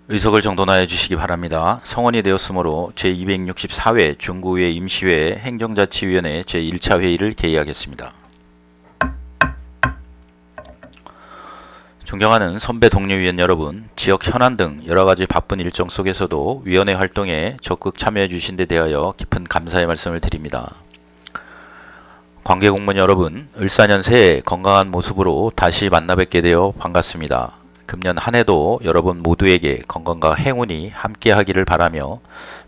의석을 정돈하여 주시기 바랍니다. 성원이 되었으므로 제264회 중구의회 임시회 행정자치위원회 제1차 회의를 개의하겠습니다. 존경하는 선배 동료위원 여러분, 지역 현안 등 여러가지 바쁜 일정 속에서도 위원회 활동에 적극 참여해 주신 데 대하여 깊은 감사의 말씀을 드립니다. 관계공무원 여러분, 을사년 새해 건강한 모습으로 다시 만나뵙게 되어 반갑습니다. 금년 한 해도 여러분 모두에게 건강과 행운이 함께하기를 바라며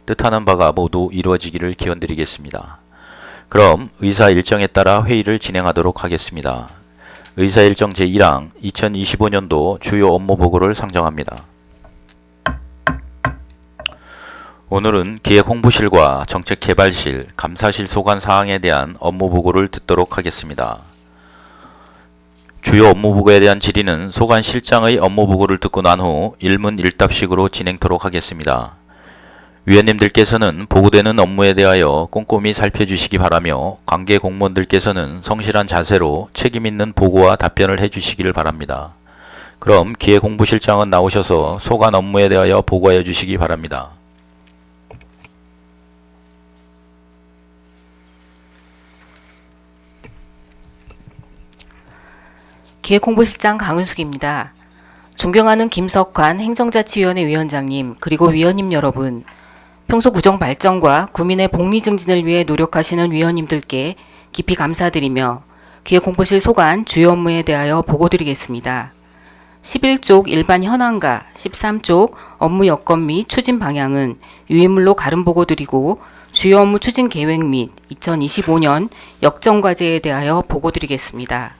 뜻하는 바가 모두 이루어지기를 기원드리겠습니다. 그럼 의사 일정에 따라 회의를 진행하도록 하겠습니다. 의사 일정 제1항 2025년도 주요 업무 보고를 상정합니다. 오늘은 기획홍보실과 정책개발실, 감사실 소관 사항에 대한 업무 보고를 듣도록 하겠습니다. 주요 업무 보고에 대한 질의는 소관실장의 업무 보고를 듣고 난 후 일문일답식으로 진행토록 하겠습니다. 위원님들께서는 보고되는 업무에 대하여 꼼꼼히 살펴주시기 바라며 관계 공무원들께서는 성실한 자세로 책임있는 보고와 답변을 해주시기를 바랍니다. 그럼 기획홍보실장은 나오셔서 소관 업무에 대하여 보고하여 주시기 바랍니다. 기획홍보실장 강은숙입니다. 존경하는 김석환 행정자치위원회 위원장님 그리고 위원님 여러분, 평소 구정 발전과 구민의 복리 증진을 위해 노력하시는 위원님들께 깊이 감사드리며 기획홍보실 소관 주요 업무에 대하여 보고드리겠습니다. 11쪽 일반 현황과 13쪽 업무 여건 및 추진 방향은 유인물로 가름 보고드리고 주요 업무 추진 계획 및 2025년 역정 과제에 대하여 보고드리겠습니다.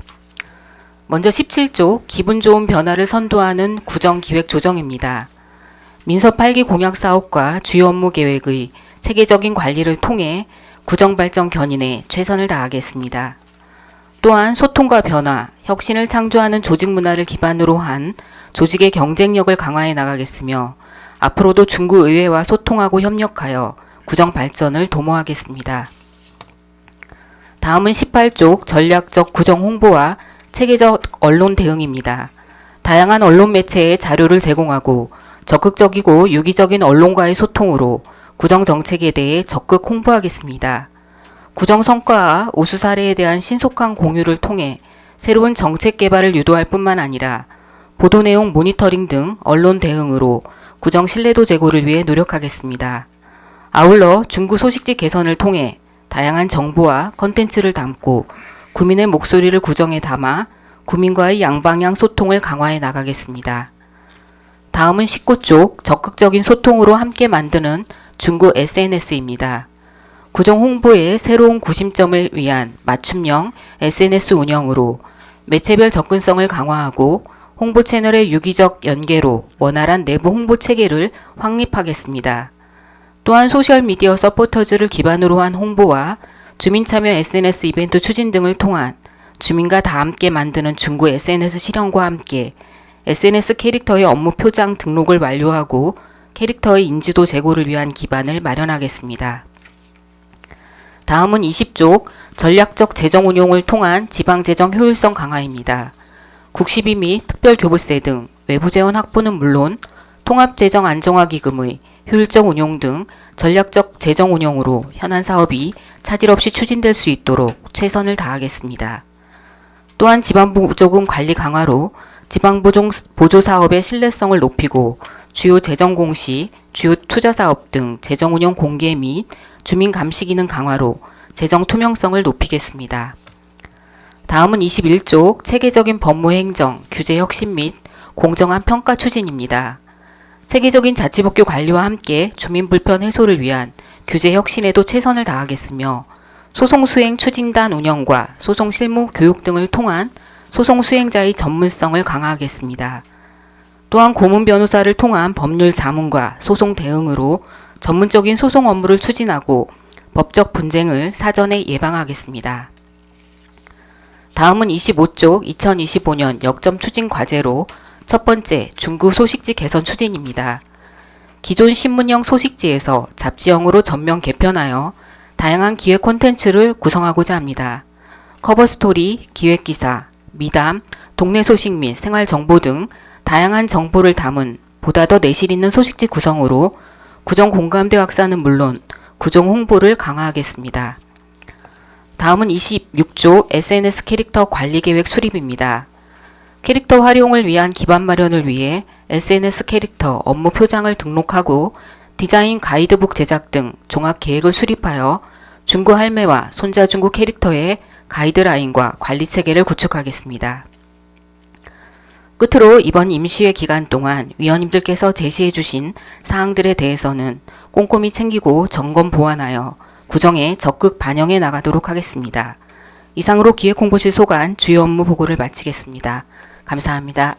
먼저 17쪽 기분 좋은 변화를 선도하는 구정기획 조정입니다. 민서 8기 공약사업과 주요 업무 계획의 체계적인 관리를 통해 구정발전 견인에 최선을 다하겠습니다. 또한 소통과 변화, 혁신을 창조하는 조직 문화를 기반으로 한 조직의 경쟁력을 강화해 나가겠으며 앞으로도 중구의회와 소통하고 협력하여 구정발전을 도모하겠습니다. 다음은 18쪽 전략적 구정 홍보와 체계적 언론 대응입니다. 다양한 언론 매체에 자료를 제공하고 적극적이고 유기적인 언론과의 소통으로 구정 정책에 대해 적극 홍보하겠습니다. 구정 성과와 우수 사례에 대한 신속한 공유를 통해 새로운 정책 개발을 유도할 뿐만 아니라 보도 내용 모니터링 등 언론 대응으로 구정 신뢰도 제고를 위해 노력하겠습니다. 아울러 중구 소식지 개선을 통해 다양한 정보와 컨텐츠를 담고 구민의 목소리를 구정에 담아 구민과의 양방향 소통을 강화해 나가겠습니다. 다음은 19쪽 적극적인 소통으로 함께 만드는 중구 SNS입니다. 구정 홍보의 새로운 구심점을 위한 맞춤형 SNS 운영으로 매체별 접근성을 강화하고 홍보 채널의 유기적 연계로 원활한 내부 홍보 체계를 확립하겠습니다. 또한 소셜미디어 서포터즈를 기반으로 한 홍보와 주민참여 SNS 이벤트 추진 등을 통한 주민과 다 함께 만드는 중구 SNS 실현과 함께 SNS 캐릭터의 업무 표장 등록을 완료하고 캐릭터의 인지도 제고를 위한 기반을 마련하겠습니다. 다음은 20쪽 전략적 재정 운용을 통한 지방재정 효율성 강화입니다. 국시비 및 특별교부세 등 외부 재원 확보는 물론 통합재정 안정화기금의 효율적 운용 등 전략적 재정 운용으로 현안 사업이 차질 없이 추진될 수 있도록 최선을 다하겠습니다. 또한 지방보조금 관리 강화로 지방보조사업의 신뢰성을 높이고 주요 재정 공시, 주요 투자사업 등 재정 운용 공개 및 주민 감시 기능 강화로 재정 투명성을 높이겠습니다. 다음은 21쪽 체계적인 법무 행정, 규제 혁신 및 공정한 평가 추진입니다. 체계적인 자치법규 관리와 함께 주민 불편 해소를 위한 규제 혁신에도 최선을 다하겠으며 소송 수행 추진단 운영과 소송 실무 교육 등을 통한 소송 수행자의 전문성을 강화하겠습니다. 또한 고문 변호사를 통한 법률 자문과 소송 대응으로 전문적인 소송 업무를 추진하고 법적 분쟁을 사전에 예방하겠습니다. 다음은 25쪽 2025년 역점 추진 과제로 첫 번째, 중구 소식지 개선 추진입니다. 기존 신문형 소식지에서 잡지형으로 전면 개편하여 다양한 기획 콘텐츠를 구성하고자 합니다. 커버스토리, 기획기사, 미담, 동네 소식 및 생활정보 등 다양한 정보를 담은 보다 더 내실 있는 소식지 구성으로 구정 공감대 확산은 물론 구정 홍보를 강화하겠습니다. 다음은 26조 SNS 캐릭터 관리 계획 수립입니다. 캐릭터 활용을 위한 기반 마련을 위해 SNS 캐릭터 업무 표장을 등록하고 디자인 가이드북 제작 등 종합 계획을 수립하여 중구 할매와 손자 중구 캐릭터의 가이드라인과 관리 체계를 구축하겠습니다. 끝으로 이번 임시회 기간 동안 위원님들께서 제시해 주신 사항들에 대해서는 꼼꼼히 챙기고 점검 보완하여 구정에 적극 반영해 나가도록 하겠습니다. 이상으로 기획홍보실 소관 주요 업무 보고를 마치겠습니다. 감사합니다.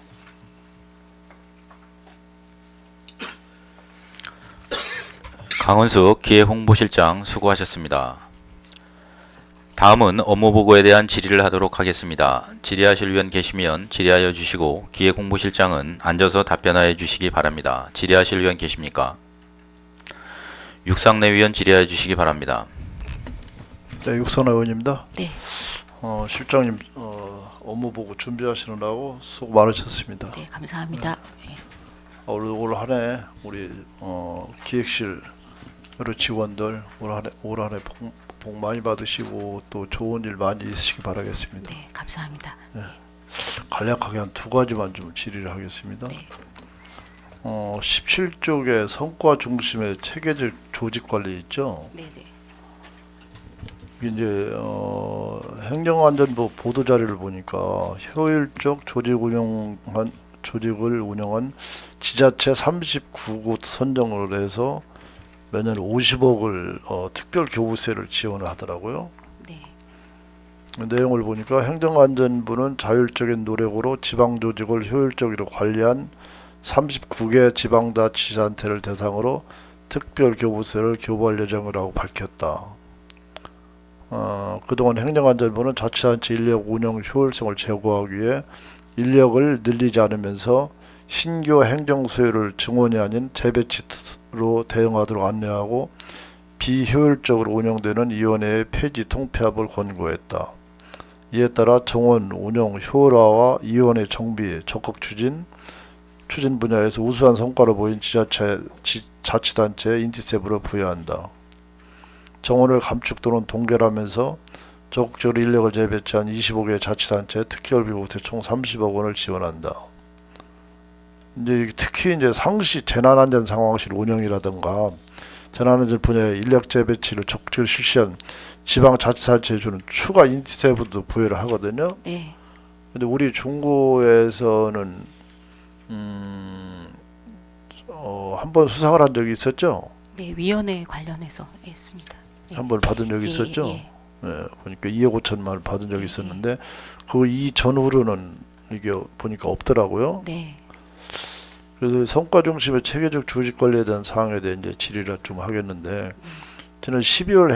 강은숙 기획홍보실장 수고하셨습니다. 다음은 업무보고에 대한 질의를 하도록 하겠습니다. 질의하실 위원 계시면 질의하여 주시고 기획홍보실장은 앉아서 답변하여 주시기 바랍니다. 질의하실 위원 계십니까? 육상내 위원 질의하여 주시기 바랍니다. 네, 육선화 의원입니다. 네. 실장님 업무 보고 준비하시느라고 수고 많으셨습니다. 네, 감사합니다. 올 한 해 우리 기획실 여러 직원들 올 한 해 복 많이 받으시고 또 좋은 일 많이 있으시기 바라겠습니다. 네, 감사합니다. 간략하게 한 두 가지만 좀 질의를 하겠습니다. 네. 17쪽에 성과 중심의 체계적 조직 관리 있죠. 네, 네. 이게 이제 행정안전부 보도 자료를 보니까 효율적 조직을 운영한 지자체 39곳 선정을 해서 매년 50억을 특별 교부세를 지원을 하더라고요. 네. 내용을 보니까 행정안전부는 자율적인 노력으로 지방 조직을 효율적으로 관리한 39개 지방자치단체를 대상으로 특별 교부세를 교부할 예정이라고 밝혔다. 그동안 행정안전부는 자치단체 인력 운영 효율성을 제고하기 위해 인력을 늘리지 않으면서 신규 행정소요를 증원이 아닌 재배치로 대응하도록 안내하고 비효율적으로 운영되는 위원회의 폐지 통폐합을 권고했다. 이에 따라 정원 운영 효율화와 위원회 정비 적극 추진 분야에서 우수한 성과를 보인 자치단체에 인지세부를 부여한다. 정원을 감축 또는 동결하면서 적극적으로 인력을 재배치한 25개 자치단체에 특별비부세 총 30억 원을 지원한다. 이제 특히 이제 상시 재난안전 상황실 운영이라든가 재난안전 분야의 인력 재배치를 적극적으로 실시한 지방자치단체에 주는 추가 인지세부도 부여를 하거든요. 네. 근데 우리 중구에서는 한번 수상을 한 적이 있었죠. 네, 위원회 관련해서 했습니다. 네. 한 번 받은 적이 있었죠. 예. 보니까 2억 5천만 원 받은 적이 예. 있었는데 그 이전후로는 이게 보니까 없더라고요. 네. 그래서 성과 중심의 체계적 조직 관리에 대한 사항에 대해 이제 질의를 좀 하겠는데 지난 12월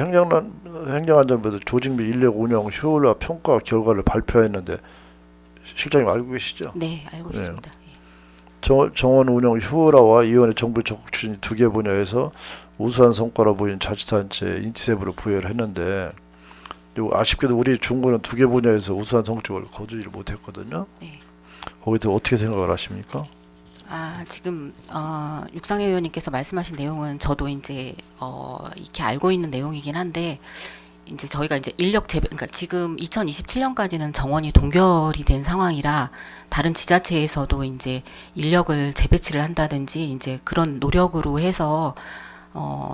행정안전부에서 조직 및 인력 운영 효율화 평가 결과를 발표했는데 실장님 알고 계시죠? 네, 알고 네. 있습니다. 정원 운영 효율화와 위원회 정부 적극 추진 두 개 분야에서 우수한 성과를 보인 자치단체에 인지세부를 부여를 했는데 그리고 아쉽게도 우리 중구는 두 개 분야에서 우수한 성적을 거두지를 못했거든요. 네. 거기서 어떻게 생각을 하십니까? 지금 육상회 의원님께서 말씀하신 내용은 저도 이제 익히 알고 있는 내용이긴 한데 이제 저희가 이제 그러니까 지금 2027년까지는 정원이 동결이 된 상황이라 다른 지자체에서도 이제 인력을 재배치를 한다든지 이제 그런 노력으로 해서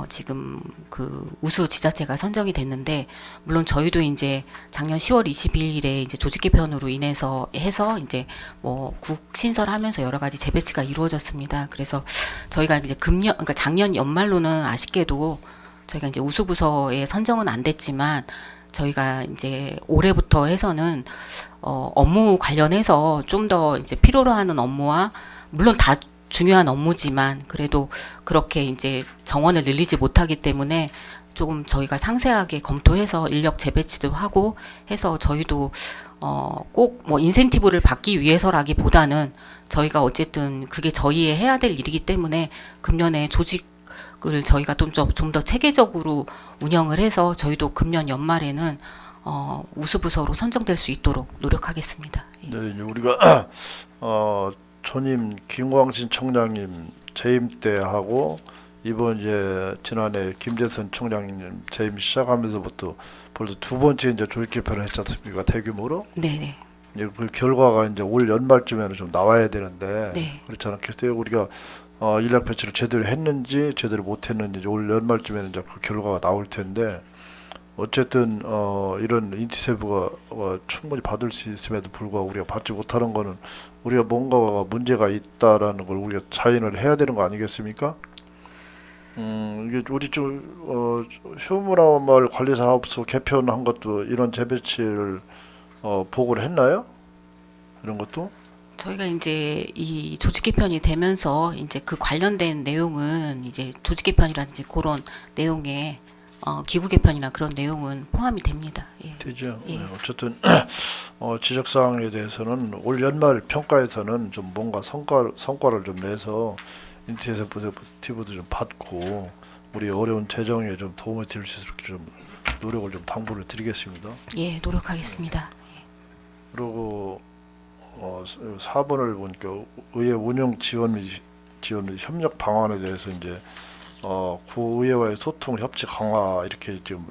지금 그 우수 지자체가 선정이 됐는데 물론 저희도 이제 작년 10월 22일에 이제 조직 개편으로 인해서 해서 이제 뭐 국 신설하면서 여러 가지 재배치가 이루어졌습니다. 그래서 저희가 이제 그러니까 작년 연말로는 아쉽게도 저희가 이제 우수 부서에 선정은 안 됐지만 저희가 이제 올해부터 해서는 업무 관련해서 좀 더 이제 필요로 하는 업무와 물론 다 중요한 업무지만 그래도 그렇게 이제 정원을 늘리지 못하기 때문에 조금 저희가 상세하게 검토해서 인력 재배치도 하고 해서 저희도 꼭 뭐 인센티브를 받기 위해서라기보다는 저희가 어쨌든 그게 저희의 해야 될 일이기 때문에 금년에 조직을 저희가 좀 더 체계적으로 운영을 해서 저희도 금년 연말에는 우수 부서로 선정될 수 있도록 노력하겠습니다. 예. 네, 이제 우리가 전임 김광진 청장님 재임 때 하고 이번 이제 지난해 김재선 청장님 재임 시작하면서부터 벌써 두 번째 이제 조직 개편을 했지 않습니까? 대규모로. 네네. 이제 그 결과가 이제 올 연말쯤에는 좀 나와야 되는데 네. 그렇지 않겠어요? 우리가 인력 배치를 제대로 했는지 제대로 못했는지 이제 올 연말쯤에는 이제 그 결과가 나올 텐데 어쨌든 이런 인티세브가 충분히 받을 수 있음에도 불구하고 우리가 받지 못하는 거는 우리가 뭔가가 문제가 있다라는 걸 우리가 자인을 해야 되는 거 아니겠습니까? 이게 우리 좀 휴무라말 관리사업소 개편한 것도 이런 재배치를 보고를 했나요? 이런 것도? 저희가 이제 이 조직 개편이 되면서 이제 그 관련된 내용은 이제 조직 개편이라든지 그런 내용에 기구 개편이나 그런 내용은 포함이 됩니다. 예. 되죠. 예. 네, 어쨌든 지적 사항에 대해서는 올 연말 평가에서는 좀 뭔가 성과를 좀 내서 인티세티브도 좀 받고 우리 어려운 재정에 좀 도움이 될 수 있도록 좀 노력을 좀 당부를 드리겠습니다. 예, 노력하겠습니다. 그리고 4번을 보니까 의회 운영 지원 및 협력 방안에 대해서 이제 구의회와의 소통 협치 강화 이렇게 좀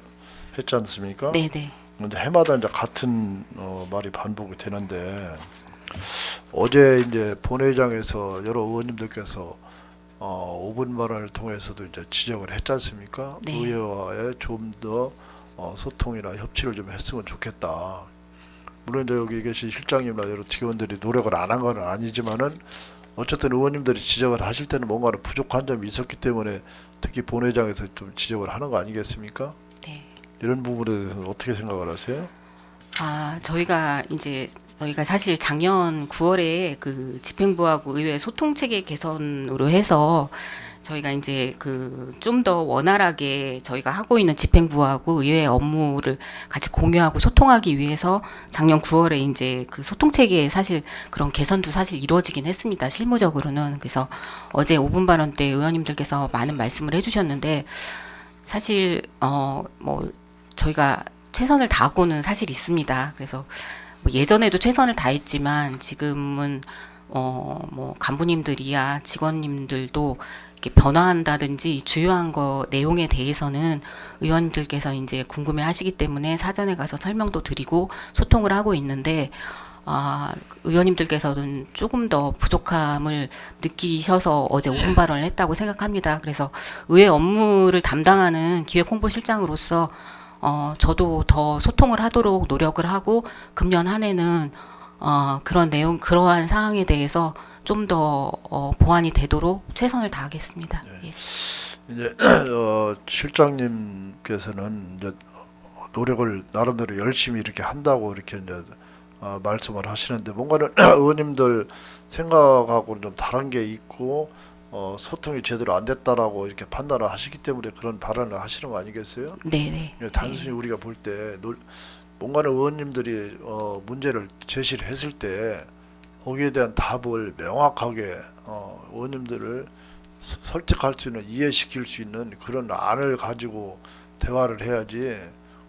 했지 않습니까? 네네. 근데 해마다 이제 같은 말이 반복이 되는데 어제 이제 본회의장에서 여러 의원님들께서 5분 발언을 통해서도 이제 지적을 했지 않습니까? 네. 의회와의 좀 더 소통이나 협치를 좀 했으면 좋겠다. 물론 이제 여기 계신 실장님이나 여러 직원들이 노력을 안 한 건 아니지만은 어쨌든 의원님들이 지적을 하실 때는 뭔가는 부족한 점이 있었기 때문에 특히 본회의장에서 좀 지적을 하는 거 아니겠습니까? 네. 이런 부분에 대해서는 어떻게 생각을 하세요? 저희가 사실 작년 9월에 그 집행부하고 의회 소통 체계 개선으로 해서 저희가 이제 그 좀 더 원활하게 저희가 하고 있는 집행부하고 의회 업무를 같이 공유하고 소통하기 위해서 작년 9월에 이제 그 소통 체계에 사실 그런 개선도 사실 이루어지긴 했습니다. 실무적으로는. 그래서 어제 5분 발언 때 의원님들께서 많은 말씀을 해주셨는데 사실 뭐 저희가 최선을 다하고는 사실 있습니다. 그래서 뭐 예전에도 최선을 다했지만 지금은 뭐 간부님들이야 직원님들도 이렇게 변화한다든지 주요한 거 내용에 대해서는 의원님들께서 이제 궁금해하시기 때문에 사전에 가서 설명도 드리고 소통을 하고 있는데 의원님들께서는 조금 더 부족함을 느끼셔서 어제 5분 발언을 했다고 생각합니다. 그래서 의회 업무를 담당하는 기획홍보실장으로서 저도 더 소통을 하도록 노력을 하고 금년 한 해는 그러한 사항에 대해서 좀 더 보완이 되도록 최선을 다하겠습니다. 예. 이제 실장님께서는 이제 노력을 나름대로 열심히 이렇게 한다고 이렇게 이제 말씀을 하시는데 뭔가는 의원님들 생각하고는 좀 다른 게 있고 소통이 제대로 안 됐다라고 이렇게 판단을 하시기 때문에 그런 발언을 하시는 거 아니겠어요? 네네. 단순히 우리가 볼 때 뭔가는 의원님들이 문제를 제시를 했을 때 거기에 대한 답을 명확하게 의원님들을 설득할 수 있는 이해시킬 수 있는 그런 안을 가지고 대화를 해야지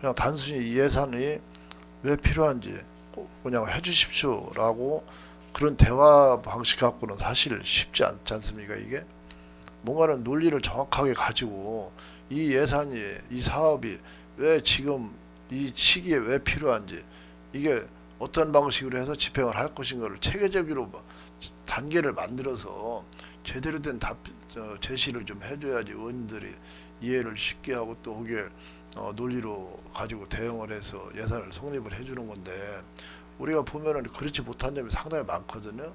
그냥 단순히 이 예산이 왜 필요한지 그냥 해주십시오라고 그런 대화 방식 갖고는 사실 쉽지 않지 않습니까? 이게 뭔가는 논리를 정확하게 가지고 이 예산이 이 사업이 왜 지금 이 시기에 왜 필요한지 이게 어떤 방식으로 해서 집행을 할 것인가를 체계적으로 단계를 만들어서 제대로 된 제시를 좀 해줘야지 의원들이 이해를 쉽게 하고 또 거기에 논리로 가지고 대응을 해서 예산을 성립을 해주는 건데 우리가 보면은 그렇지 못한 점이 상당히 많거든요.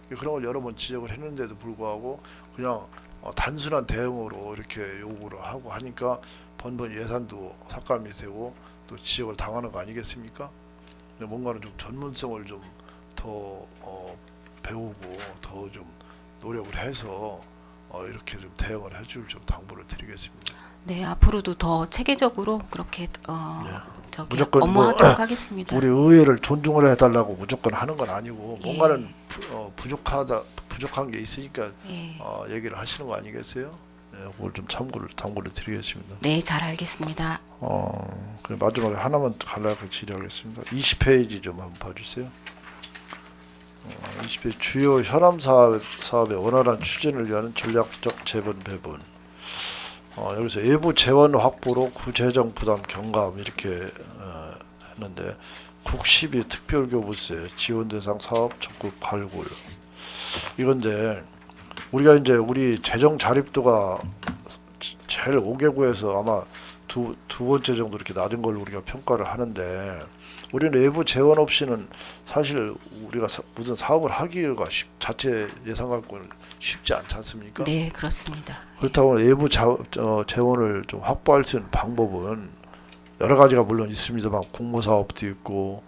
그런 걸 여러 번 지적을 했는데도 불구하고 그냥 단순한 대응으로 이렇게 요구를 하고 하니까 번번 예산도 삭감이 되고 또 지적을 당하는 거 아니겠습니까? 뭔가는 좀 전문성을 좀 더 배우고 더 좀 노력을 해서 이렇게 좀 대응을 해줄 좀 당부를 드리겠습니다. 네, 앞으로도 더 체계적으로 그렇게 무조건 업무하도록 하겠습니다. 우리 의회를 존중을 해달라고 무조건 하는 건 아니고 예. 뭔가는 부족한 게 있으니까 예. 얘기를 하시는 거 아니겠어요? 그걸 좀 당부를 드리겠습니다. 네, 잘 알겠습니다. 그 마지막에 하나만 간략하게 질의하겠습니다. 20페이지 좀 한번 봐주세요. 20회 주요 현암 사업의 원활한 추진을 위한 전략적 재원 배분. 여기서 외부 재원 확보로 구재정 부담 경감 이렇게 했는데 국시비 특별교부세 지원 대상 사업 적극 발굴. 이건데 우리가 이제 우리 재정 자립도가 제일 5개국에서 아마 두 번째 정도 이렇게 낮은 걸로 우리가 평가를 하는데 우리는 외부 재원 없이는 사실 우리가 무슨 사업을 하기가 자체 예산 갖고는 쉽지 않지 않습니까? 네, 그렇습니다. 그렇다고 외부 재원을 좀 확보할 수 있는 방법은 여러 가지가 물론 있습니다만 공모사업도 있고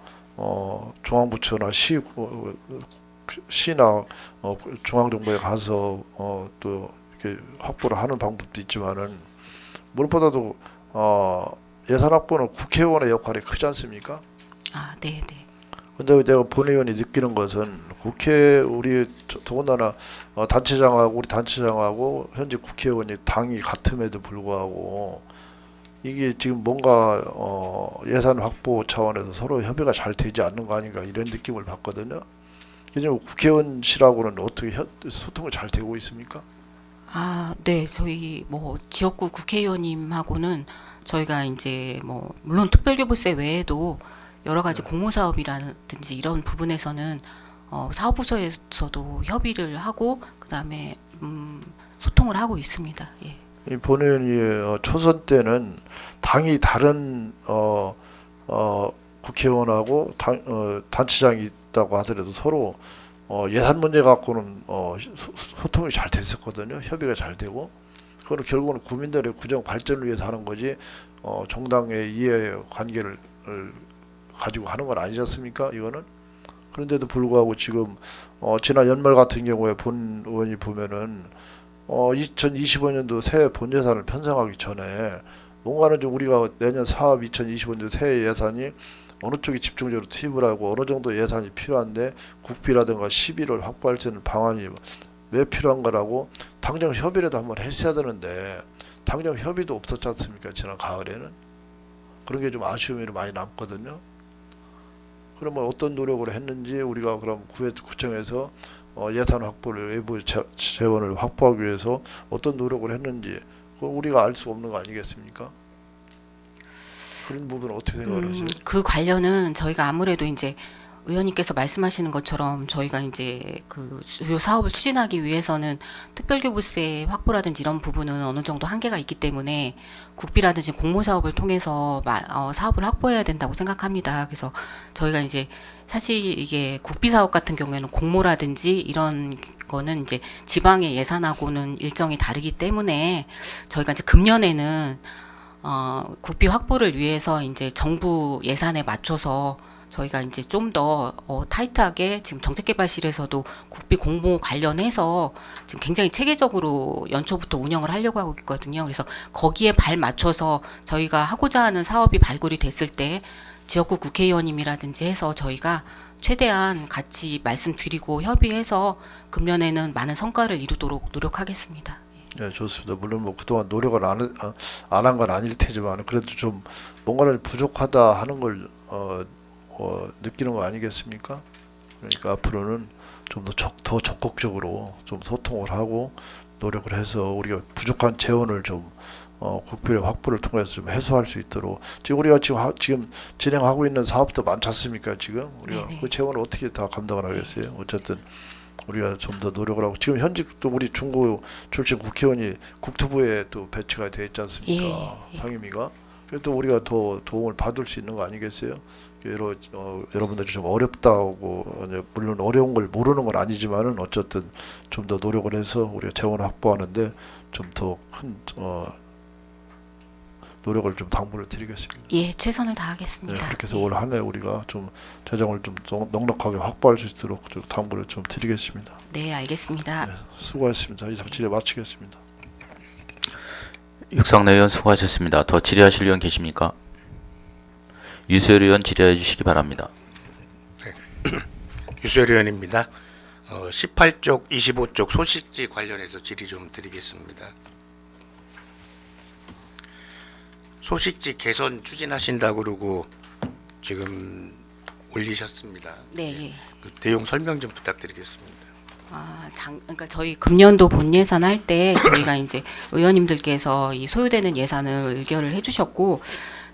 중앙부처나 시나 중앙정부에 가서 또 이렇게 확보를 하는 방법도 있지만은 무엇보다도 예산 확보는 국회의원의 역할이 크지 않습니까? 아, 네, 네. 근데 내가 본의원이 느끼는 것은 국회 우리 더군다나 우리 단체장하고 현재 국회의원이 당이 같음에도 불구하고 이게 지금 뭔가 예산 확보 차원에서 서로 협의가 잘 되지 않는 거 아닌가 이런 느낌을 받거든요. 그래서 국회의원실하고는 어떻게 소통이 잘 되고 있습니까? 아, 네. 저희 뭐 지역구 국회의원님하고는 저희가 이제 뭐 물론 특별교부세 외에도 여러 가지 공모사업이라든지 이런 부분에서는 사업부서에서도 협의를 하고 그다음에 소통을 하고 있습니다. 예. 이 본의원이 초선 때는 당이 다른 국회의원하고 단체장이 있다고 하더라도 서로 예산 문제 갖고는 소통이 잘 됐었거든요. 협의가 잘 되고 그거는 결국은 국민들의 구정 발전을 위해서 하는 거지 정당의 이해 관계를 가지고 하는 건 아니지 않습니까? 이거는 그런데도 불구하고 지금 지난 연말 같은 경우에 본 의원이 보면은 2025년도 새해 본 예산을 편성하기 전에 뭔가는 좀 우리가 내년 사업 2025년도 새해 예산이 어느 쪽이 집중적으로 투입을 하고 어느 정도 예산이 필요한데 국비라든가 시비를 확보할 수 있는 방안이 왜 필요한가라고 당정 협의라도 한번 했어야 되는데 당정 협의도 없었지 않습니까? 지난 가을에는 그런 게 좀 아쉬움이 많이 남거든요. 그러면 어떤 노력을 했는지 우리가 그럼 구청에서 예산 확보를 외부 재원을 확보하기 위해서 어떤 노력을 했는지 그걸 우리가 알 수 없는 거 아니겠습니까? 그런 부분은 어떻게 생각을 하세요? 그 관련은 저희가 아무래도 이제 의원님께서 말씀하시는 것처럼 저희가 이제 그 주요 사업을 추진하기 위해서는 특별교부세 확보라든지 이런 부분은 어느 정도 한계가 있기 때문에 국비라든지 공모사업을 통해서 사업을 확보해야 된다고 생각합니다. 그래서 저희가 이제 사실 이게 국비사업 같은 경우에는 공모라든지 이런 거는 이제 지방의 예산하고는 일정이 다르기 때문에 저희가 이제 금년에는 국비 확보를 위해서 이제 정부 예산에 맞춰서 저희가 이제 좀 더 타이트하게 지금 정책개발실에서도 국비 공모 관련해서 지금 굉장히 체계적으로 연초부터 운영을 하려고 하고 있거든요. 그래서 거기에 발 맞춰서 저희가 하고자 하는 사업이 발굴이 됐을 때 지역구 국회의원님이라든지 해서 저희가 최대한 같이 말씀드리고 협의해서 금년에는 많은 성과를 이루도록 노력하겠습니다. 네, 좋습니다. 물론 뭐 그동안 노력을 안 한 건 아닐 테지만 그래도 좀 뭔가를 부족하다 하는 걸 느끼는 거 아니겠습니까? 그러니까 앞으로는 좀 더 적극적으로 좀 소통을 하고 노력을 해서 우리가 부족한 재원을 좀 국비의 확보를 통해서 좀 해소할 수 있도록 지금 우리가 지금 진행하고 있는 사업도 많지 않습니까? 지금 우리가 네네. 그 재원을 어떻게 다 감당을 하겠어요? 어쨌든 우리가 좀 더 노력을 하고 지금 현직도 우리 중구 출신 국회의원이 국토부에 또 배치가 되어 있지 않습니까? 예. 상임위가. 그래서 또 우리가 더 도움을 받을 수 있는 거 아니겠어요? 여러분들이 좀 어렵다고 물론 어려운 걸 모르는 건 아니지만은 어쨌든 좀 더 노력을 해서 우리가 재원 확보하는데 좀 더 큰 노력을 좀 당부를 드리겠습니다. 예, 최선을 네, 다하겠습니다. 그렇게 해서 예. 올 한 해 우리가 좀 재정을 좀 넉넉하게 확보할 수 있도록 좀 당부를 좀 드리겠습니다. 네, 알겠습니다. 네, 수고하셨습니다. 이상 질의 마치겠습니다. 육상내 의원 수고하셨습니다. 더 질의하실 의원 계십니까? 유수열 의원 질의해 주시기 바랍니다. 유수열 의원입니다. 18쪽, 25쪽 소식지 관련해서 질의 좀 드리겠습니다. 소식지 개선 추진하신다고 그러고 지금 올리셨습니다. 네. 예. 그 내용 설명 좀 부탁드리겠습니다. 그러니까 저희 금년도 본 예산 할 때 저희가 이제 의원님들께서 이 소요되는 예산을 의결을 해주셨고,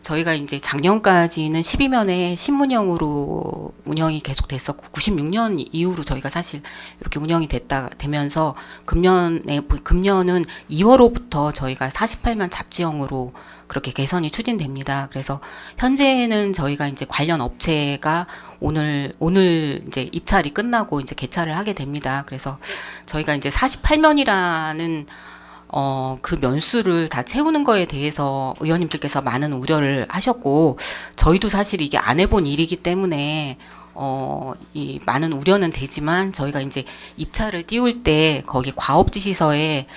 저희가 이제 작년까지는 12면에 신문형으로 운영이 계속 됐었고, 96년 이후로 저희가 사실 이렇게 운영이 되면서 금년은 2월호부터 저희가 48면 잡지형으로 그렇게 개선이 추진됩니다. 그래서 현재는 저희가 이제 관련 업체가 오늘 이제 입찰이 끝나고 이제 개찰을 하게 됩니다. 그래서 저희가 이제 48면이라는 그 면수를 다 채우는 거에 대해서 의원님들께서 많은 우려를 하셨고, 저희도 사실 이게 안 해본 일이기 때문에 이 많은 우려는 되지만, 저희가 이제 입찰을 띄울 때 거기 과업지시서에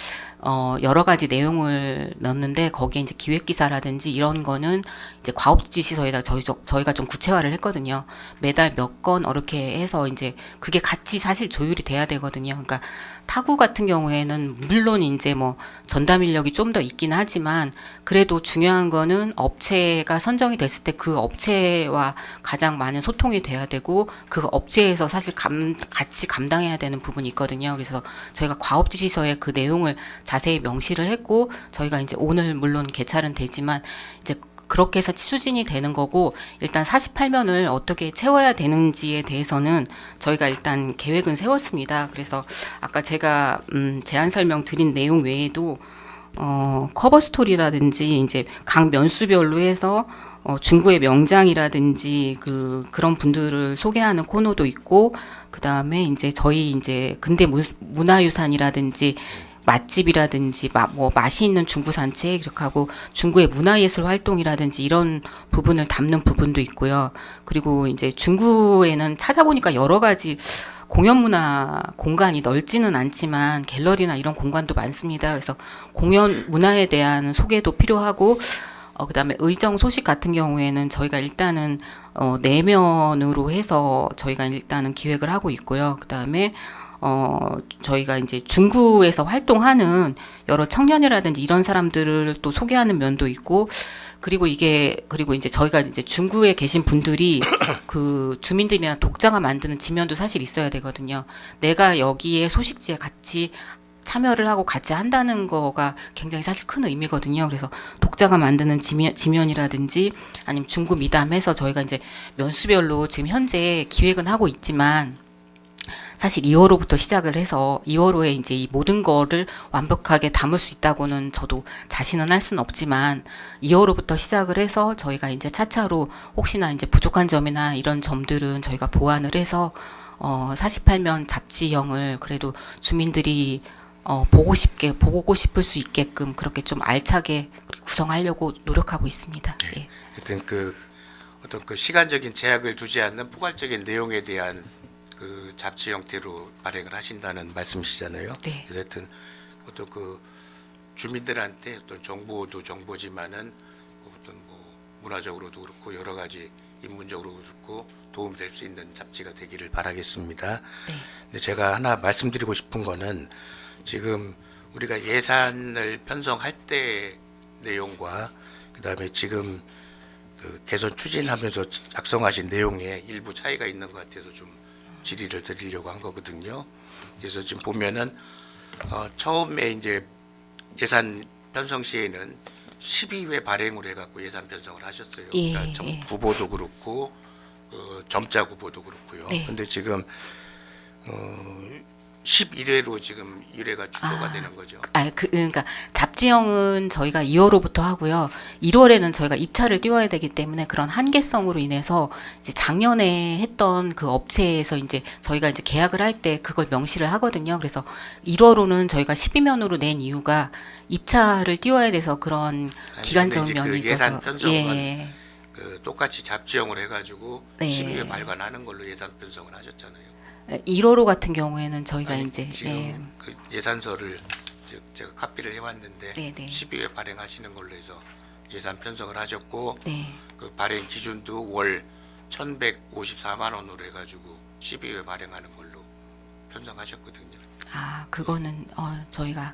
여러 가지 내용을 넣었는데, 거기에 이제 기획기사라든지 이런 거는 이제 과업지시서에다 저희가 좀 구체화를 했거든요. 매달 몇 건 이렇게 해서 이제 그게 같이 사실 조율이 돼야 되거든요. 그러니까 타구 같은 경우에는 물론 이제 뭐 전담 인력이 좀 더 있긴 하지만, 그래도 중요한 거는 업체가 선정이 됐을 때 그 업체와 가장 많은 소통이 돼야 되고, 그 업체에서 사실 같이 감당해야 되는 부분이 있거든요. 그래서 저희가 과업지시서에 그 내용을 자세히 명시를 했고, 저희가 이제 오늘 물론 개찰은 되지만 이제 그렇게 해서 추진이 되는 거고, 일단 48면을 어떻게 채워야 되는지에 대해서는 저희가 일단 계획은 세웠습니다. 그래서 아까 제가 제안 설명 드린 내용 외에도 커버 스토리라든지 이제 각 면수별로 해서 중구의 명장이라든지 그런 분들을 소개하는 코너도 있고, 그 다음에 이제 저희 이제 근대 문화유산이라든지 맛집이라든지 뭐 맛이 있는 중구 산책 이렇게 하고, 중구의 문화예술 활동이라든지 이런 부분을 담는 부분도 있고요. 그리고 이제 중구에는 찾아보니까 여러 가지 공연 문화 공간이 넓지는 않지만 갤러리나 이런 공간도 많습니다. 그래서 공연 문화에 대한 소개도 필요하고, 그다음에 의정 소식 같은 경우에는 저희가 일단은 내면으로 해서 저희가 일단은 기획을 하고 있고요. 그다음에 저희가 이제 중구에서 활동하는 여러 청년이라든지 이런 사람들을 또 소개하는 면도 있고, 그리고 이제 저희가 이제 중구에 계신 분들이 그 주민들이나 독자가 만드는 지면도 사실 있어야 되거든요. 내가 여기에 소식지에 같이 참여를 하고 같이 한다는 거가 굉장히 사실 큰 의미거든요. 그래서 독자가 만드는 지면이라든지 아니면 중구 미담해서 저희가 이제 면수별로 지금 현재 기획은 하고 있지만, 사실 2월호부터 시작을 해서 2월호에 이제 이 모든 거를 완벽하게 담을 수 있다고는 저도 자신은 할 수는 없지만, 2월호부터 시작을 해서 저희가 이제 차차로 혹시나 이제 부족한 점이나 이런 점들은 저희가 보완을 해서 48면 잡지형을 그래도 주민들이 보고 싶을 수 있게끔 그렇게 좀 알차게 구성하려고 노력하고 있습니다. 네. 예. 하여튼 어떤 시간적인 제약을 두지 않는 포괄적인 내용에 대한 그 잡지 형태로 발행을 하신다는 말씀이시잖아요. 네. 그래서 하여튼 어떤 주민들한테 어떤 정보도 정보지만은 어떤 문화적으로도 그렇고 여러 가지 인문적으로도 그렇고 도움될 수 있는 잡지가 되기를 바라겠습니다. 네. 근데 제가 하나 말씀드리고 싶은 거는, 지금 우리가 예산을 편성할 때 내용과 그다음에 지금 개선 추진하면서 작성하신 내용에 일부 차이가 있는 것 같아서 좀 질의를 드리려고 한 거거든요. 그래서 지금 보면은 처음에 이제 예산 편성 시에는 12회 발행을 해갖고 예산 편성을 하셨어요. 예, 그러니까 예. 구보도 그렇고 점자 구보도 그렇고요. 네. 근데 지금 11회로 지금 1회가 주도가 되는 거죠. 그러니까 잡지형은 저희가 2월호부터 하고요. 1월에는 저희가 입찰을 띄워야 되기 때문에 그런 한계성으로 인해서 이제 작년에 했던 그 업체에서 이제 저희가 이제 계약을 할 때 그걸 명시를 하거든요. 그래서 1월호는 저희가 12면으로 낸 이유가 입찰을 띄워야 돼서 그런 기간적 근데 이제 면이 그 있어서. 예산 편성은 예. 똑같이 잡지형으로 해가지고 네. 12회 발간하는 걸로 예산 편성을 하셨잖아요. 1월호 같은 경우에는 저희가 아니, 이제 지금 그 예산서를 제가 카피를 해왔는데 네, 네. 12회 발행하시는 걸로 해서 예산 편성을 하셨고, 네. 그 발행 기준도 월 1,154만 원으로 해가지고 12회 발행하는 걸로 편성하셨거든요. 그거는 저희가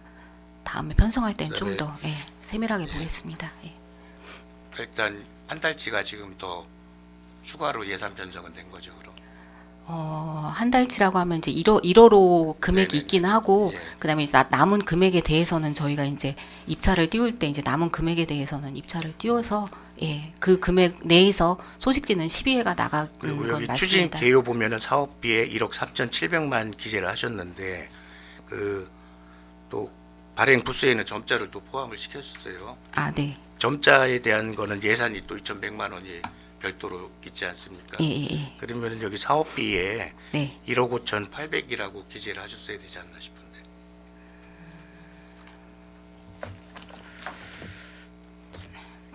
다음에 편성할 때는 좀 네. 더 세밀하게 보겠습니다. 예. 일단 한 달치가 지금 더 추가로 예산 편성은 된 거죠, 그럼? 한 달치라고 하면 이제 1호로 금액이 네네네. 있긴 하고, 예. 그다음에 이제 남은 금액에 대해서는 저희가 이제 입찰을 띄울 때 이제 남은 금액에 대해서는 입찰을 띄워서 예, 그 금액 내에서 소식지는 12회가 나가는 그리고 건 여기 추진 맞습니다. 개요 보면은 사업비에 1억 3,700만 기재를 하셨는데 그 또 발행 부수에는 점자를 또 포함을 시켰어요. 아, 네. 점자에 대한 거는 예산이 또 2,100만 원이 별도로 있지 않습니까? 예, 예, 예. 그러면 여기 사업비에 네. 1억 5,800이라고 기재를 하셨어야 되지 않나 싶은데.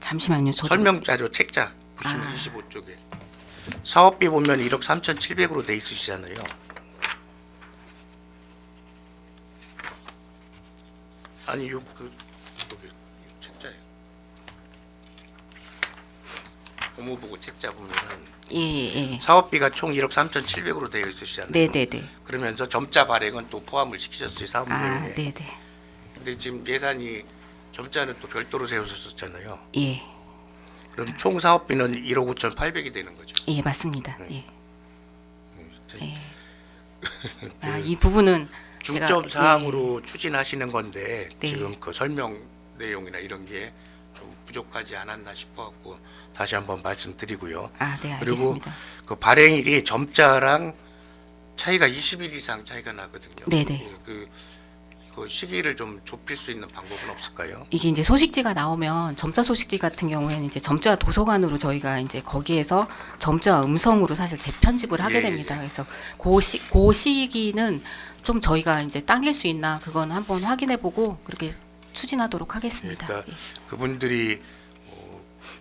잠시만요. 저도 설명 자료 책자 보시면 아. 25쪽에 사업비 보면 1억 3,700으로 돼 있으시잖아요. 아니 여기 책자에 법무부고 책자 보면은 예, 예, 예. 사업비가 총 1억 3,700으로 되어 있으시잖아요. 네, 네, 네. 그러면서 점자 발행은 또 포함을 시키셨어요, 사업 아, 내용에. 네, 네. 근데 지금 예산이 점자는 또 별도로 세우셨잖아요. 예. 그럼 총 사업비는 1억 5,800이 되는 거죠. 예, 맞습니다. 네. 예. 예. 아, 이 부분은 제가 중점 사항으로 추진하시는 건데 네. 지금 그 설명 내용이나 이런 게 좀 부족하지 않았나 싶어갖고 다시 한번 말씀드리고요. 아, 네, 그리고 알겠습니다. 그 발행일이 점자랑 차이가 20일 이상 차이가 나거든요. 네네. 예, 그 시기를 좀 좁힐 수 있는 방법은 없을까요? 이게 이제 소식지가 나오면 점자 소식지 같은 경우에는 이제 점자 도서관으로 저희가 이제 거기에서 점자 음성으로 사실 재편집을 하게 예, 됩니다. 예. 그래서 그 시기는 좀 저희가 이제 당길 수 있나 그건 한번 확인해보고 그렇게 추진하도록 하겠습니다. 그러니까 그분들이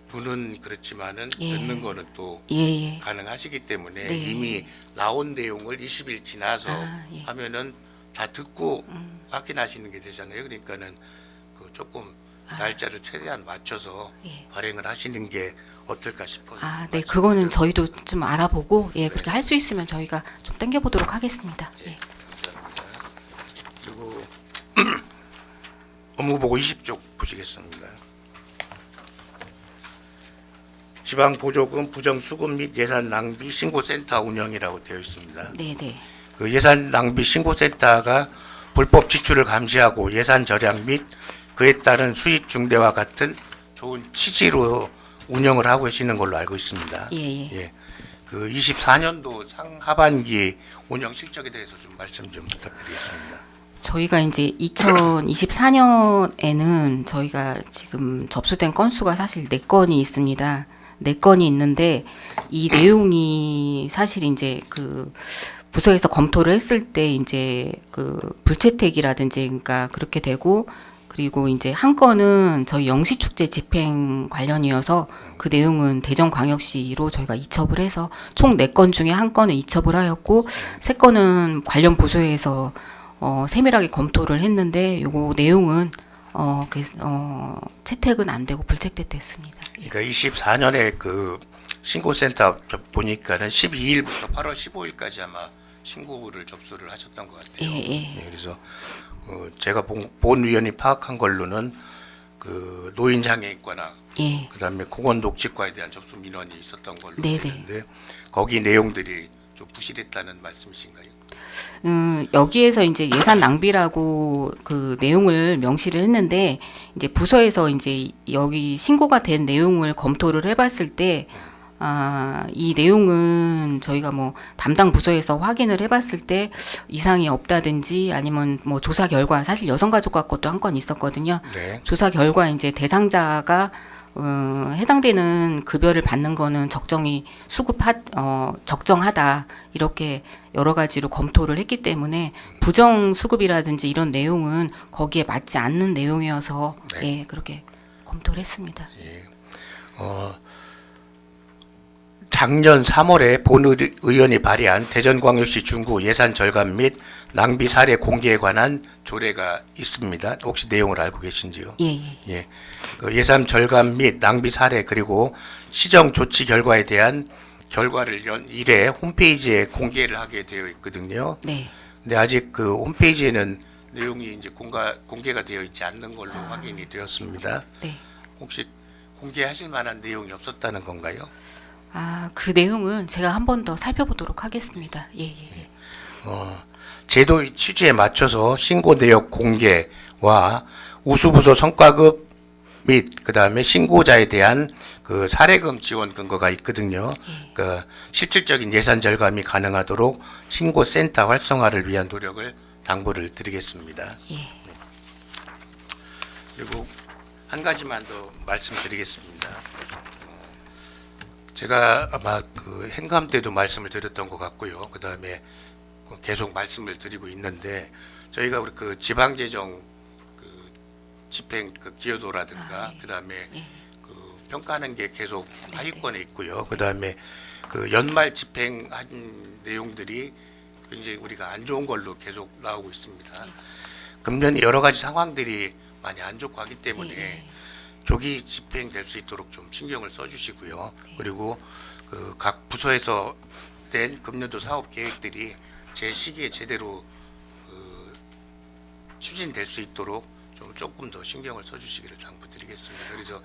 보는 그렇지만은 예. 듣는 거는 또 예, 예. 가능하시기 때문에 네. 이미 나온 내용을 20일 지나서 아, 예. 하면은 다 듣고 확인하시는 게 되잖아요. 그러니까는 그 조금 날짜를 최대한 맞춰서 예. 발행을 하시는 게 어떨까 싶어서. 아, 네, 그거는 말씀드렸습니다. 저희도 좀 알아보고 예, 그렇게 할 수 있으면 저희가 좀 당겨보도록 하겠습니다. 예. 감사합니다. 그리고 업무보고 20쪽 보시겠습니다. 지방보조금 부정수급 및 예산 낭비 신고센터 운영이라고 되어 있습니다. 네, 네. 그 예산 낭비 신고센터가 불법 지출을 감시하고 예산 절약 및 그에 따른 수익 중대와 같은 좋은 취지로 운영을 하고 계시는 걸로 알고 있습니다. 예, 예. 예. 그 24년도 상하반기 운영 실적에 대해서 좀 말씀 좀 부탁드리겠습니다. 저희가 이제 2024년에는 저희가 지금 접수된 건수가 사실 4건이 있습니다. 4건이 있는데 이 내용이 사실 이제 그 부서에서 검토를 했을 때 이제 그 불채택이라든지 그러니까 그렇게 되고 그리고 이제 한 건은 저희 영시축제 집행 관련이어서 그 내용은 대전광역시로 저희가 이첩을 해서 총 4건 중에 한 건은 이첩을 하였고 3건은 관련 부서에서 세밀하게 검토를 했는데 요거 내용은 그래서 채택은 안 되고 불채택됐습니다. 그러니까 24년에 그 신고센터 보니까는 12일부터 8월 15일까지 아마 신고를 접수를 하셨던 것 같아요. 예, 예. 예, 그래서 제가 본 위원이 파악한 걸로는 그 노인장애인과나 예. 그다음에 공원녹지과에 대한 접수 민원이 있었던 걸로 네네. 되는데 거기 내용들이 좀 부실했다는 말씀이신가요? 여기에서 이제 예산 낭비라고 그 내용을 명시를 했는데 이제 부서에서 이제 여기 신고가 된 내용을 검토를 해봤을 때 이 내용은 저희가 뭐 담당 부서에서 확인을 해봤을 때 이상이 없다든지 아니면 뭐 조사 결과 사실 여성가족과 것도 한 건 있었거든요. 네. 조사 결과 이제 대상자가 해당되는 급여를 받는 거는 적정하다 이렇게 여러 가지로 검토를 했기 때문에 부정 수급이라든지 이런 내용은 거기에 맞지 않는 내용이어서 네. 예 그렇게 검토를 했습니다. 예. 작년 3월에 본 의원이 발의한 대전광역시 중구 예산 절감 및 낭비 사례 공개에 관한 조례가 있습니다. 혹시 내용을 알고 계신지요? 예, 예. 예. 그 예산 절감 및 낭비 사례 그리고 시정 조치 결과에 대한 결과를 연 1회 홈페이지에 공개를 하게 되어 있거든요. 네. 근데 아직 그 홈페이지에는 내용이 이제 공개가 되어 있지 않는 걸로 확인이 되었습니다. 네. 혹시 공개하실 만한 내용이 없었다는 건가요? 그 내용은 제가 한 번 더 살펴보도록 하겠습니다. 예, 예. 제도 취지에 맞춰서 신고 내역 공개와 우수부서 성과급 및 그다음에 신고자에 대한 그 사례금 지원 근거가 있거든요. 그 실질적인 예산 절감이 가능하도록 신고센터 활성화를 위한 노력을 당부를 드리겠습니다. 예. 그리고 한 가지만 더 말씀드리겠습니다. 제가 아마 그 행감 때도 말씀을 드렸던 것 같고요. 그 다음에 계속 말씀을 드리고 있는데 저희가 우리 그 지방재정 그 집행 그 기여도라든가 그 다음에 그 평가하는 게 계속 하위권에 있고요. 그 다음에 그 연말 집행한 내용들이 굉장히 우리가 안 좋은 걸로 계속 나오고 있습니다. 금년에 여러 가지 상황들이 많이 안 좋고 하기 때문에 조기 집행될 수 있도록 좀 신경을 써주시고요. 그리고 그 각 부서에서 낸 금년도 사업 계획들이 제 시기에 제대로 그 추진될 수 있도록 좀 조금 더 신경을 써주시기를 당부드리겠습니다. 그래서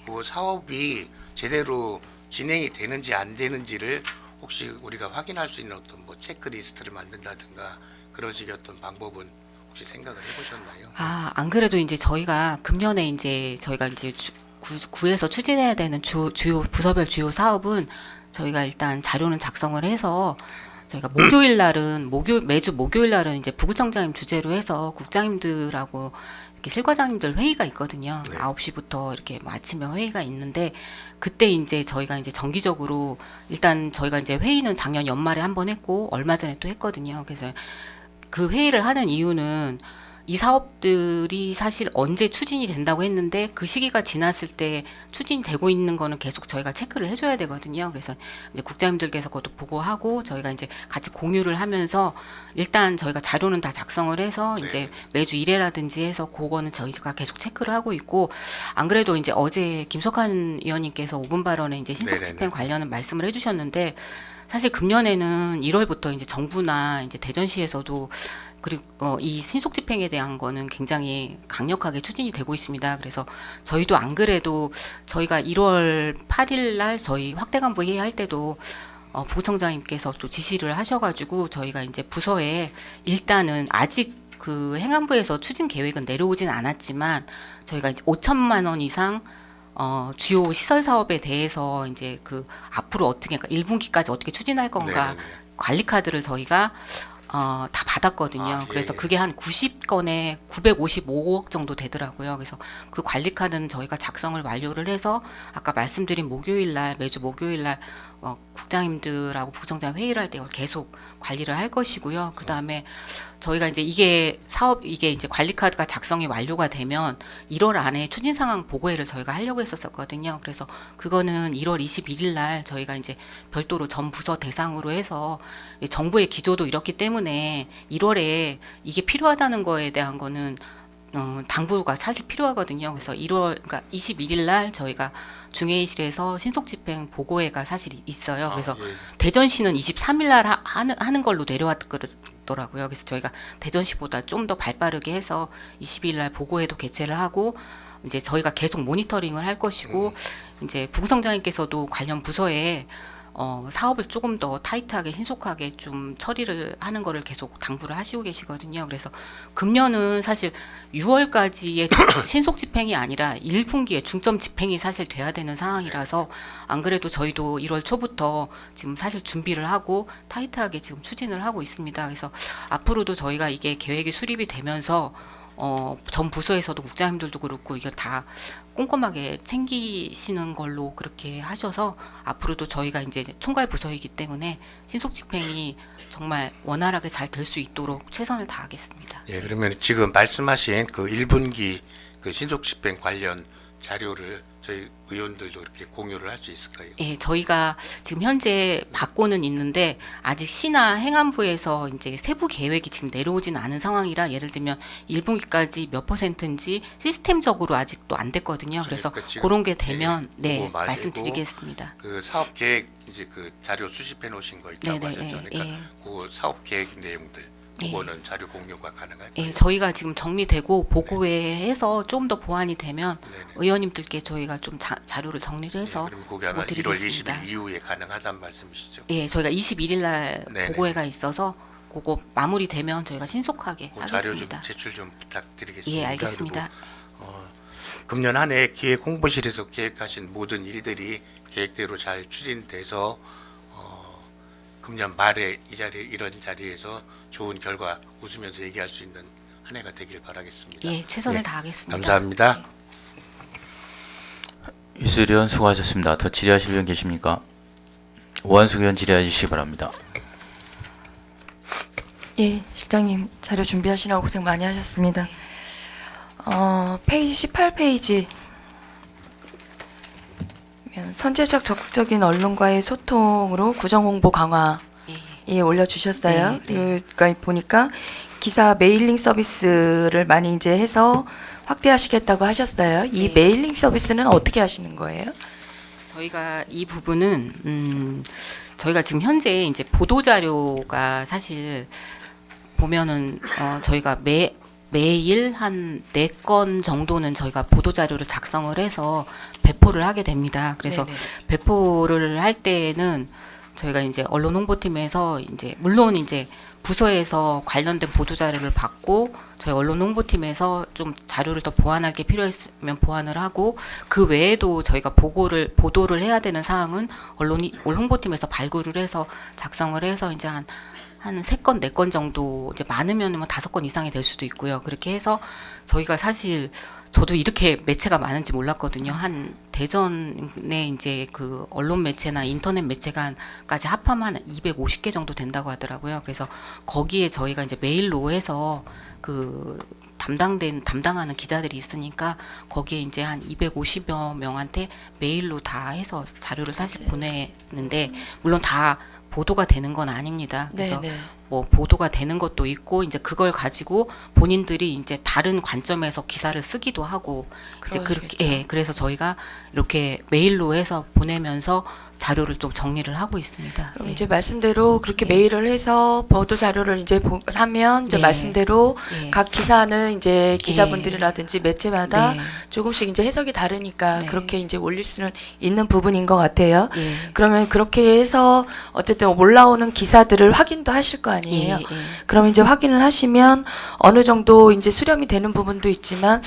그 사업이 제대로 진행이 되는지 안 되는지를 혹시 우리가 확인할 수 있는 어떤 뭐 체크리스트를 만든다든가 그런 식의 어떤 방법은 혹시 생각을 해보셨나요? 안 그래도 이제 저희가 금년에 저희가 구에서 추진해야 되는 주요 부서별 주요 사업은 저희가 일단 자료는 작성을 해서 저희가 매주 목요일 날은 이제 부구청장님 주재로 해서 국장님들하고 이렇게 실과장님들 회의가 있거든요. 네. 9시부터 이렇게 뭐 아침에 회의가 있는데 그때 이제 저희가 이제 정기적으로 일단 저희가 이제 회의는 작년 연말에 한 번 했고 얼마 전에 또 했거든요. 그래서 그 회의를 하는 이유는 이 사업들이 사실 언제 추진이 된다고 했는데 그 시기가 지났을 때 추진되고 있는 거는 계속 저희가 체크를 해줘야 되거든요. 그래서 이제 국장님들께서 그것도 보고하고 저희가 이제 같이 공유를 하면서 일단 저희가 자료는 다 작성을 해서 네. 이제 매주 1회라든지 해서 그거는 저희가 계속 체크를 하고 있고 안 그래도 이제 어제 김석환 의원님께서 5분 발언에 이제 신속 집행 관련은 말씀을 해주셨는데 사실 금년에는 1월부터 이제 정부나 이제 대전시에서도 그리고 이 신속 집행에 대한 거는 굉장히 강력하게 추진이 되고 있습니다. 그래서 저희도 안 그래도 저희가 1월 8일 날 저희 확대간부 회의할 때도 부구청장님께서 또 지시를 하셔가지고 저희가 이제 부서에 일단은 아직 그 행안부에서 추진 계획은 내려오진 않았지만 저희가 이제 5천만 원 이상 주요 시설 사업에 대해서 이제 그 앞으로 어떻게 그러니까 1분기까지 어떻게 추진할 건가 네네네. 관리 카드를 저희가 다 받았거든요. 예, 그래서 예. 그게 한 90건에 955억 정도 되더라고요. 그래서 그 관리 카드는 저희가 작성을 완료를 해서 아까 말씀드린 목요일 날 매주 목요일 날 국장님들하고 부총장 회의를 할 때 이걸 계속 관리를 할 것이고요. 그 다음에 저희가 이제 이게 이제 관리 카드가 작성이 완료가 되면 1월 안에 추진 상황 보고회를 저희가 하려고 했었거든요. 그래서 그거는 1월 21일 날 저희가 이제 별도로 전 부서 대상으로 해서 정부의 기조도 이렇기 때문에 1월에 이게 필요하다는 거에 대한 거는 당부가 사실 필요하거든요. 그래서 그러니까 21일 날 저희가 중회의실에서 신속집행 보고회가 사실 있어요. 그래서 대전시는 23일 날 하는 걸로 내려왔더라고요. 그래서 저희가 대전시보다 좀 더 발빠르게 해서 22일 날 보고회도 개최를 하고 이제 저희가 계속 모니터링을 할 것이고 이제 부구청장님께서도 관련 부서에 사업을 조금 더 타이트하게 신속하게 좀 처리를 하는 거를 계속 당부를 하시고 계시거든요. 그래서 금년은 사실 6월까지의 신속 집행이 아니라 1분기에 중점 집행이 사실 돼야 되는 상황이라서 안 그래도 저희도 1월 초부터 지금 사실 준비를 하고 타이트하게 지금 추진을 하고 있습니다. 그래서 앞으로도 저희가 이게 계획이 수립이 되면서 전 부서에서도 국장님들도 그렇고 이게 다 꼼꼼하게 챙기시는 걸로 그렇게 하셔서 앞으로도 저희가 이제 총괄 부서이기 때문에 신속 집행이 정말 원활하게 잘 될 수 있도록 최선을 다하겠습니다. 예, 그러면 지금 말씀하신 그 1분기 그 신속 집행 관련 자료를 저희 의원들도 이렇게 공유를 할 수 있을까요? 예, 저희가 지금 현재 받고는 있는데 아직 시나 행안부에서 이제 세부 계획이 지금 내려오지는 않은 상황이라 예를 들면 1분기까지 몇 %인지 시스템적으로 아직도 안 됐거든요. 그래서 그러니까 지금 그런 게 되면 네, 그거 말고 말씀드리겠습니다. 그 사업 계획 이제 그 자료 수집해 놓으신 거 있다고 네네, 하셨죠. 예, 그러니까 예. 그 사업 계획 내용들 그거는 자료 공유가 가능할까요? 예, 저희가 지금 정리되고 보고회해서 좀 더 보완이 되면 네네. 의원님들께 저희가 좀 자료를 정리를 해서 그럼 그게 아마 못 1월 드리겠습니다. 20일 이후에 가능하다는 말씀이시죠? 예, 저희가 21일 날 네네. 보고회가 있어서 그거 마무리되면 저희가 신속하게 그 자료 좀 하겠습니다. 제출 좀 부탁드리겠습니다. 예, 알겠습니다. 그리고, 금년 한 해 기획 홍보실에서 계획하신 모든 일들이 계획대로 잘 추진돼서 금년 말에 이런 자리에서 좋은 결과 웃으면서 얘기할 수 있는 한 해가 되길 바라겠습니다. 예, 최선을 예, 다하겠습니다. 감사합니다. 유슬 의원 수고하셨습니다. 더 질의하실 의원 계십니까? 오한숙 의원 질의해 주시기 바랍니다. 예, 실장님 자료 준비하시느라고 고생 많이 하셨습니다. 페이지 18페이지 선제적 적극적인 언론과의 소통으로 구정 홍보 강화 예, 올려주셨어요. 네, 네. 그러니까 보니까 기사 메일링 서비스를 많이 이제 해서 확대하시겠다고 하셨어요. 이 네. 메일링 서비스는 어떻게 하시는 거예요? 저희가 이 부분은 저희가 지금 현재 이제 보도 자료가 사실 보면은 저희가 매일 한 4건 정도는 저희가 보도 자료를 작성을 해서 배포를 하게 됩니다. 그래서 네네. 배포를 할 때는 저희가 이제 언론 홍보팀에서 이제 물론 이제 부서에서 관련된 보도 자료를 받고 저희 언론 홍보팀에서 좀 자료를 더 보완할 게 필요했으면 보완을 하고 그 외에도 저희가 보도를 해야 되는 사항은 언론 홍보팀에서 발굴을 해서 작성을 해서 이제 한 3건, 4건 정도 이제 많으면 뭐 5건 이상이 될 수도 있고요. 그렇게 해서 저희가 사실 저도 이렇게 매체가 많은지 몰랐거든요. 한 대전에 이제 그 언론 매체나 인터넷 매체관까지 합하면 한 250개 정도 된다고 하더라고요. 그래서 거기에 저희가 이제 메일로 해서 그 담당하는 기자들이 있으니까 거기에 이제 한 250여 명한테 메일로 다 해서 자료를 사실 보내는데 물론 다 보도가 되는 건 아닙니다. 그래서 네네. 뭐 보도가 되는 것도 있고 이제 그걸 가지고 본인들이 이제 다른 관점에서 기사를 쓰기도 하고 이제 그렇게 그러시겠죠. 예, 그래서 저희가 이렇게 메일로 해서 보내면서 자료를 좀 정리를 하고 있습니다. 그럼 예. 이제 말씀대로 그렇게 네. 메일을 해서 보도 자료를 이제 하면 이제 네. 말씀대로 예. 각 기사는 이제 기자분들이라든지 매체마다 네. 조금씩 이제 해석이 다르니까 네. 그렇게 이제 올릴 수는 있는 부분인 것 같아요. 예. 그러면 그렇게 해서 어쨌든 올라오는 기사들을 확인도 하실 거 아니에요. 예, 예. 그럼 이제 확인을 하시면 어느 정도 이제 수렴이 되는 부분도 있지만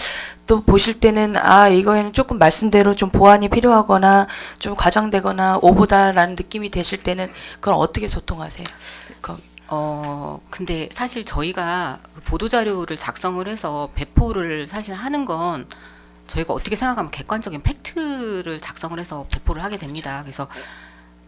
또 보실 때는 이거에는 조금 말씀대로 좀 보완이 필요하거나 좀 과장되거나 오보다라는 느낌이 되실 때는 그걸 어떻게 소통하세요? 근데 사실 저희가 그 보도자료를 작성을 해서 배포를 사실 하는 건 저희가 어떻게 생각하면 객관적인 팩트를 작성을 해서 배포를 하게 됩니다. 그래서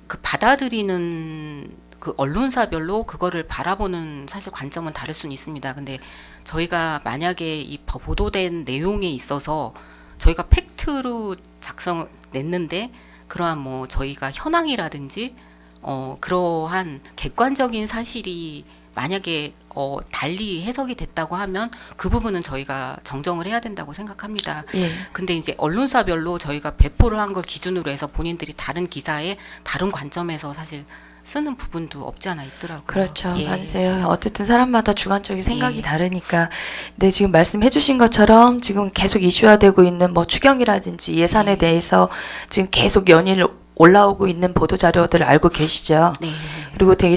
그 받아들이는 그 언론사별로 그거를 바라보는 사실 관점은 다를 수는 있습니다. 근데 저희가 만약에 이 보도된 내용에 있어서 저희가 팩트로 냈는데 그러한 뭐 저희가 현황이라든지 그러한 객관적인 사실이 만약에 달리 해석이 됐다고 하면 그 부분은 저희가 정정을 해야 된다고 생각합니다. 예. 근데 이제 언론사별로 저희가 배포를 한 걸 기준으로 해서 본인들이 다른 기사에 다른 관점에서 사실 쓰는 부분도 없지 않아 있더라고요. 그렇죠. 예. 맞으세요. 어쨌든 사람마다 주관적인 생각이 예. 다르니까. 네, 지금 말씀해 주신 것처럼 지금 계속 이슈화되고 있는 뭐 추경이라든지 예산에 예. 대해서 지금 계속 연일 올라오고 있는 보도 자료들 알고 계시죠? 네. 그리고 되게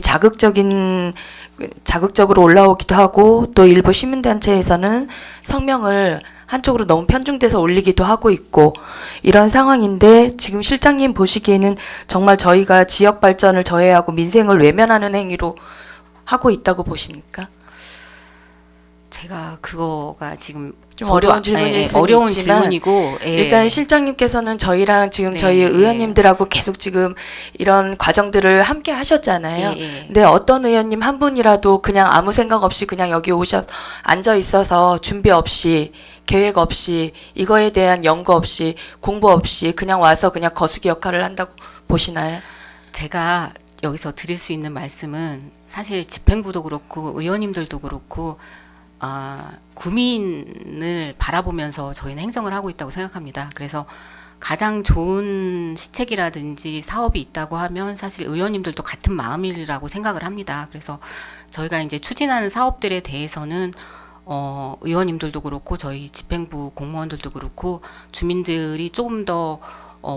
자극적으로 올라오기도 하고 또 일부 시민단체에서는 성명을 한쪽으로 너무 편중돼서 올리기도 하고 있고 이런 상황인데 지금 실장님 보시기에는 정말 저희가 지역 발전을 저해하고 민생을 외면하는 행위로 하고 있다고 보십니까? 제가 그거가 지금 좀 저도 어려운 질문일 수는 어려운 있지만 질문이고 예. 일단 실장님께서는 저희랑 지금 네, 저희 예. 의원님들하고 계속 지금 이런 과정들을 함께 하셨잖아요. 예, 예. 근데 어떤 의원님 한 분이라도 그냥 아무 생각 없이 그냥 여기 앉아 있어서 준비 없이 계획 없이 이거에 대한 연구 없이 공부 없이 그냥 와서 그냥 거수기 역할을 한다고 보시나요? 제가 여기서 드릴 수 있는 말씀은 사실 집행부도 그렇고 의원님들도 그렇고 구민을 바라보면서 저희는 행정을 하고 있다고 생각합니다. 그래서 가장 좋은 시책이라든지 사업이 있다고 하면 사실 의원님들도 같은 마음이라고 생각을 합니다. 그래서 저희가 이제 추진하는 사업들에 대해서는 의원님들도 그렇고 저희 집행부 공무원들도 그렇고 주민들이 조금 더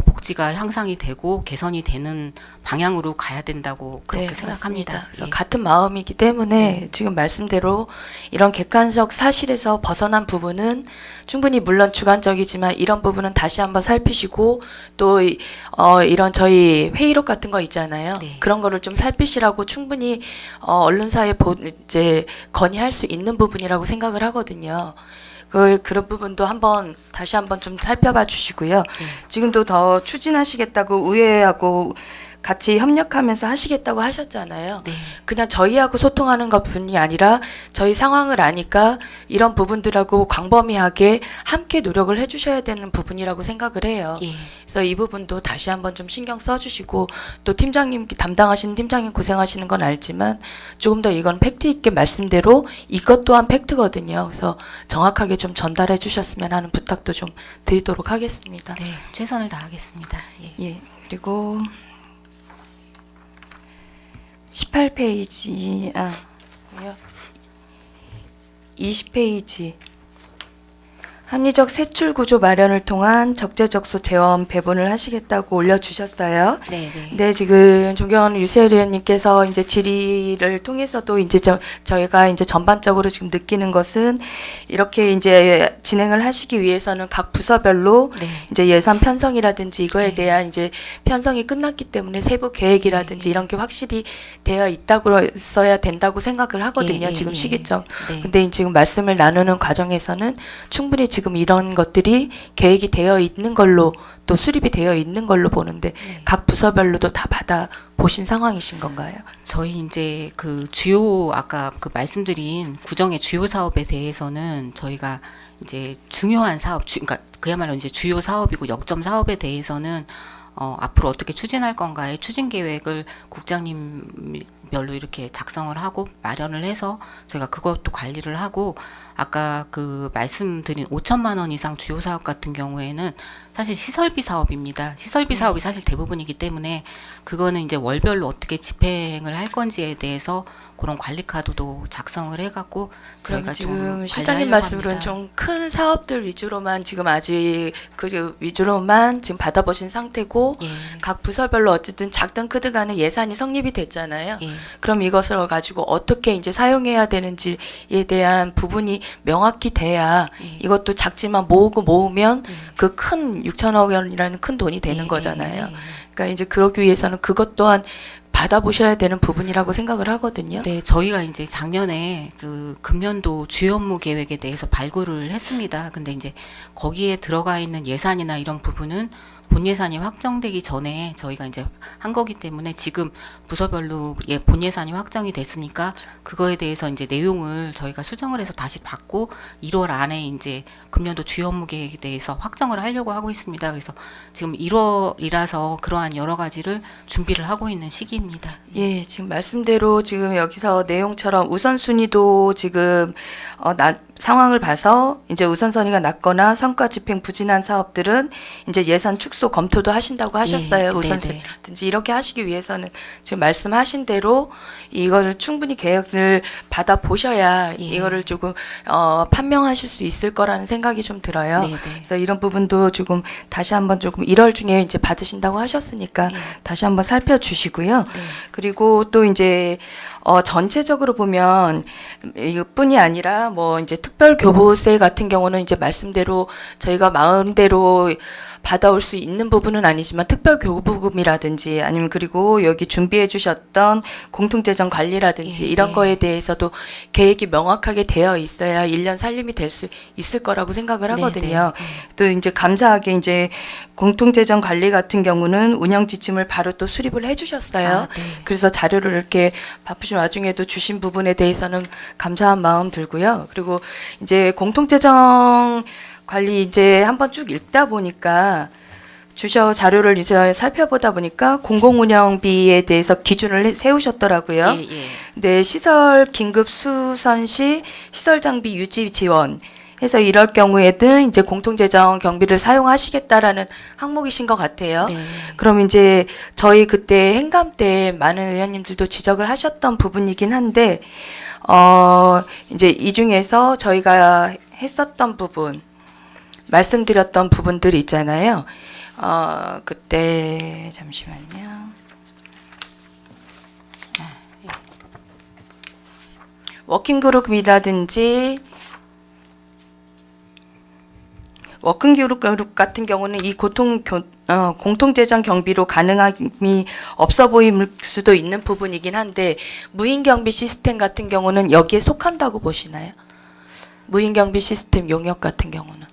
복지가 향상이 되고 개선이 되는 방향으로 가야 된다고 그렇게 생각합니다. 맞습니다. 그래서 예. 같은 마음이기 때문에 지금 말씀대로 이런 객관적 사실에서 벗어난 부분은 충분히 물론 주관적이지만 이런 부분은 다시 한번 살피시고 또 이런 저희 회의록 같은 거 있잖아요. 네. 그런 거를 좀 살피시라고 충분히 언론사에 이제 건의할 수 있는 부분이라고 생각을 하거든요. 그런 부분도 다시 한번 좀 살펴봐 주시고요. 네. 지금도 더 추진하시겠다고 의회하고 같이 협력하면서 하시겠다고 하셨잖아요. 네. 그냥 저희하고 소통하는 것뿐이 아니라 저희 상황을 아니까 이런 부분들하고 광범위하게 함께 노력을 해주셔야 되는 부분이라고 생각을 해요. 예. 그래서 이 부분도 다시 한번 좀 신경 써주시고 또 팀장님 담당하시는 팀장님 고생하시는 건 알지만 조금 더 이건 팩트 있게 말씀대로 이것 또한 팩트거든요. 그래서 정확하게 좀 전달해 주셨으면 하는 부탁도 좀 드리도록 하겠습니다. 네. 최선을 다하겠습니다. 예. 예, 그리고 18페이지, 20페이지. 합리적 세출 구조 마련을 통한 적재적소 재원 배분을 하시겠다고 올려주셨어요. 네, 네. 네, 지금 존경하는 유세열 의원님께서 이제 질의를 통해서도 이제 저희가 이제 전반적으로 지금 느끼는 것은 이렇게 이제 진행을 하시기 위해서는 각 부서별로 네. 이제 예산 편성이라든지 이거에 네. 대한 이제 편성이 끝났기 때문에 세부 계획이라든지 네. 이런 게 확실히 되어 있다고 써야 된다고 생각을 하거든요. 예, 예, 지금 예. 시기점. 네. 근데 지금 말씀을 나누는 과정에서는 충분히 지금 이런 것들이 계획이 되어 있는 걸로 또 수립이 되어 있는 걸로 보는데 네. 각 부서별로도 다 받아 보신 상황이신 건가요? 저희 이제 그 주요 아까 그 말씀드린 구정의 주요 사업에 대해서는 저희가 이제 중요한 사업, 그러니까 그야말로 이제 주요 사업이고 역점 사업에 대해서는 앞으로 어떻게 추진할 건가의 추진 계획을 국장님별로 이렇게 작성을 하고 마련을 해서 저희가 그것도 관리를 하고 아까 그 말씀드린 5천만 원 이상 주요 사업 같은 경우에는 사실 시설비 사업입니다. 시설비 사업이 사실 대부분이기 때문에 그거는 이제 월별로 어떻게 집행을 할 건지에 대해서 그런 관리 카드도 작성을 해갖고 그럼 저희가 지금 좀 실장님 관리하려고 말씀으로는 합니다. 좀 큰 사업들 위주로만 지금 아직 그 위주로만 지금 받아보신 상태고 예, 각 부서별로 어쨌든 작든 크든 간에 예산이 성립이 됐잖아요. 예, 그럼 이것을 가지고 어떻게 이제 사용해야 되는지에 대한 부분이 명확히 돼야 예. 이것도 작지만 모으면 예. 그 큰 6천억 원이라는 큰 돈이 되는 예, 거잖아요. 예, 예. 그러니까 이제 그러기 위해서는 그것 또한 받아보셔야 되는 부분이라고 생각을 하거든요. 네, 저희가 이제 작년에 그 금년도 주요 업무 계획에 대해서 발굴을 했습니다. 근데 이제 거기에 들어가 있는 예산이나 이런 부분은 본 예산이 확정되기 전에 저희가 이제 한 거기 때문에 지금 부서별로 본 예산이 확정이 됐으니까 그거에 대해서 이제 내용을 저희가 수정을 해서 다시 받고 1월 안에 이제 금년도 주요 업무 계획에 대해서 확정을 하려고 하고 있습니다. 그래서 지금 1월이라서 그러한 여러 가지를 준비를 하고 있는 시기입니다. 예, 지금 말씀대로 지금 여기서 내용처럼 우선순위도 지금 상황을 봐서 이제 우선순위가 낮거나 성과 집행 부진한 사업들은 이제 예산 축소 검토도 하신다고 하셨어요. 예, 우선순위라든지 이렇게 하시기 위해서는 지금 말씀하신 대로 이거를 충분히 계획을 받아 보셔야 예. 이거를 조금 판명하실 수 있을 거라는 생각이 좀 들어요. 네, 네. 그래서 이런 부분도 조금 다시 한번 조금 1월 중에 이제 받으신다고 하셨으니까 예. 다시 한번 살펴주시고요. 네. 그리고 또 이제 전체적으로 보면 이것뿐이 아니라 뭐 이제 특별 교부세 같은 경우는 이제 말씀대로 저희가 마음대로 받아올 수 있는 부분은 아니지만 특별 교부금이라든지 아니면 그리고 여기 준비해 주셨던 공통재정 관리라든지 예, 이런 예. 거에 대해서도 계획이 명확하게 되어 있어야 1년 살림이 될 수 있을 거라고 생각을 하거든요. 네, 네. 또 이제 감사하게 이제 공통재정 관리 같은 경우는 운영 지침을 바로 또 수립을 해 주셨어요. 아, 네. 그래서 자료를 이렇게 바쁘신 와중에도 주신 부분에 대해서는 감사한 마음 들고요. 그리고 이제 공통재정 관리 이제 한번 쭉 읽다 보니까 자료를 이제 살펴보다 보니까 공공운영비에 대해서 기준을 세우셨더라고요. 예, 예. 네, 시설 긴급 수선 시 시설 장비 유지 지원 해서 이럴 경우에는 이제 공통재정 경비를 사용하시겠다라는 항목이신 것 같아요. 네. 그럼 이제 저희 그때 행감 때 많은 의원님들도 지적을 하셨던 부분이긴 한데, 이제 이 중에서 저희가 했었던 부분, 말씀드렸던 부분들이 있잖아요. 그때, 잠시만요. 워킹그룹이라든지, 워킹그룹 같은 경우는 이 공통재정 경비로 가능함이 없어 보일 수도 있는 부분이긴 한데, 무인경비 시스템 같은 경우는 여기에 속한다고 보시나요? 무인경비 시스템 용역 같은 경우는.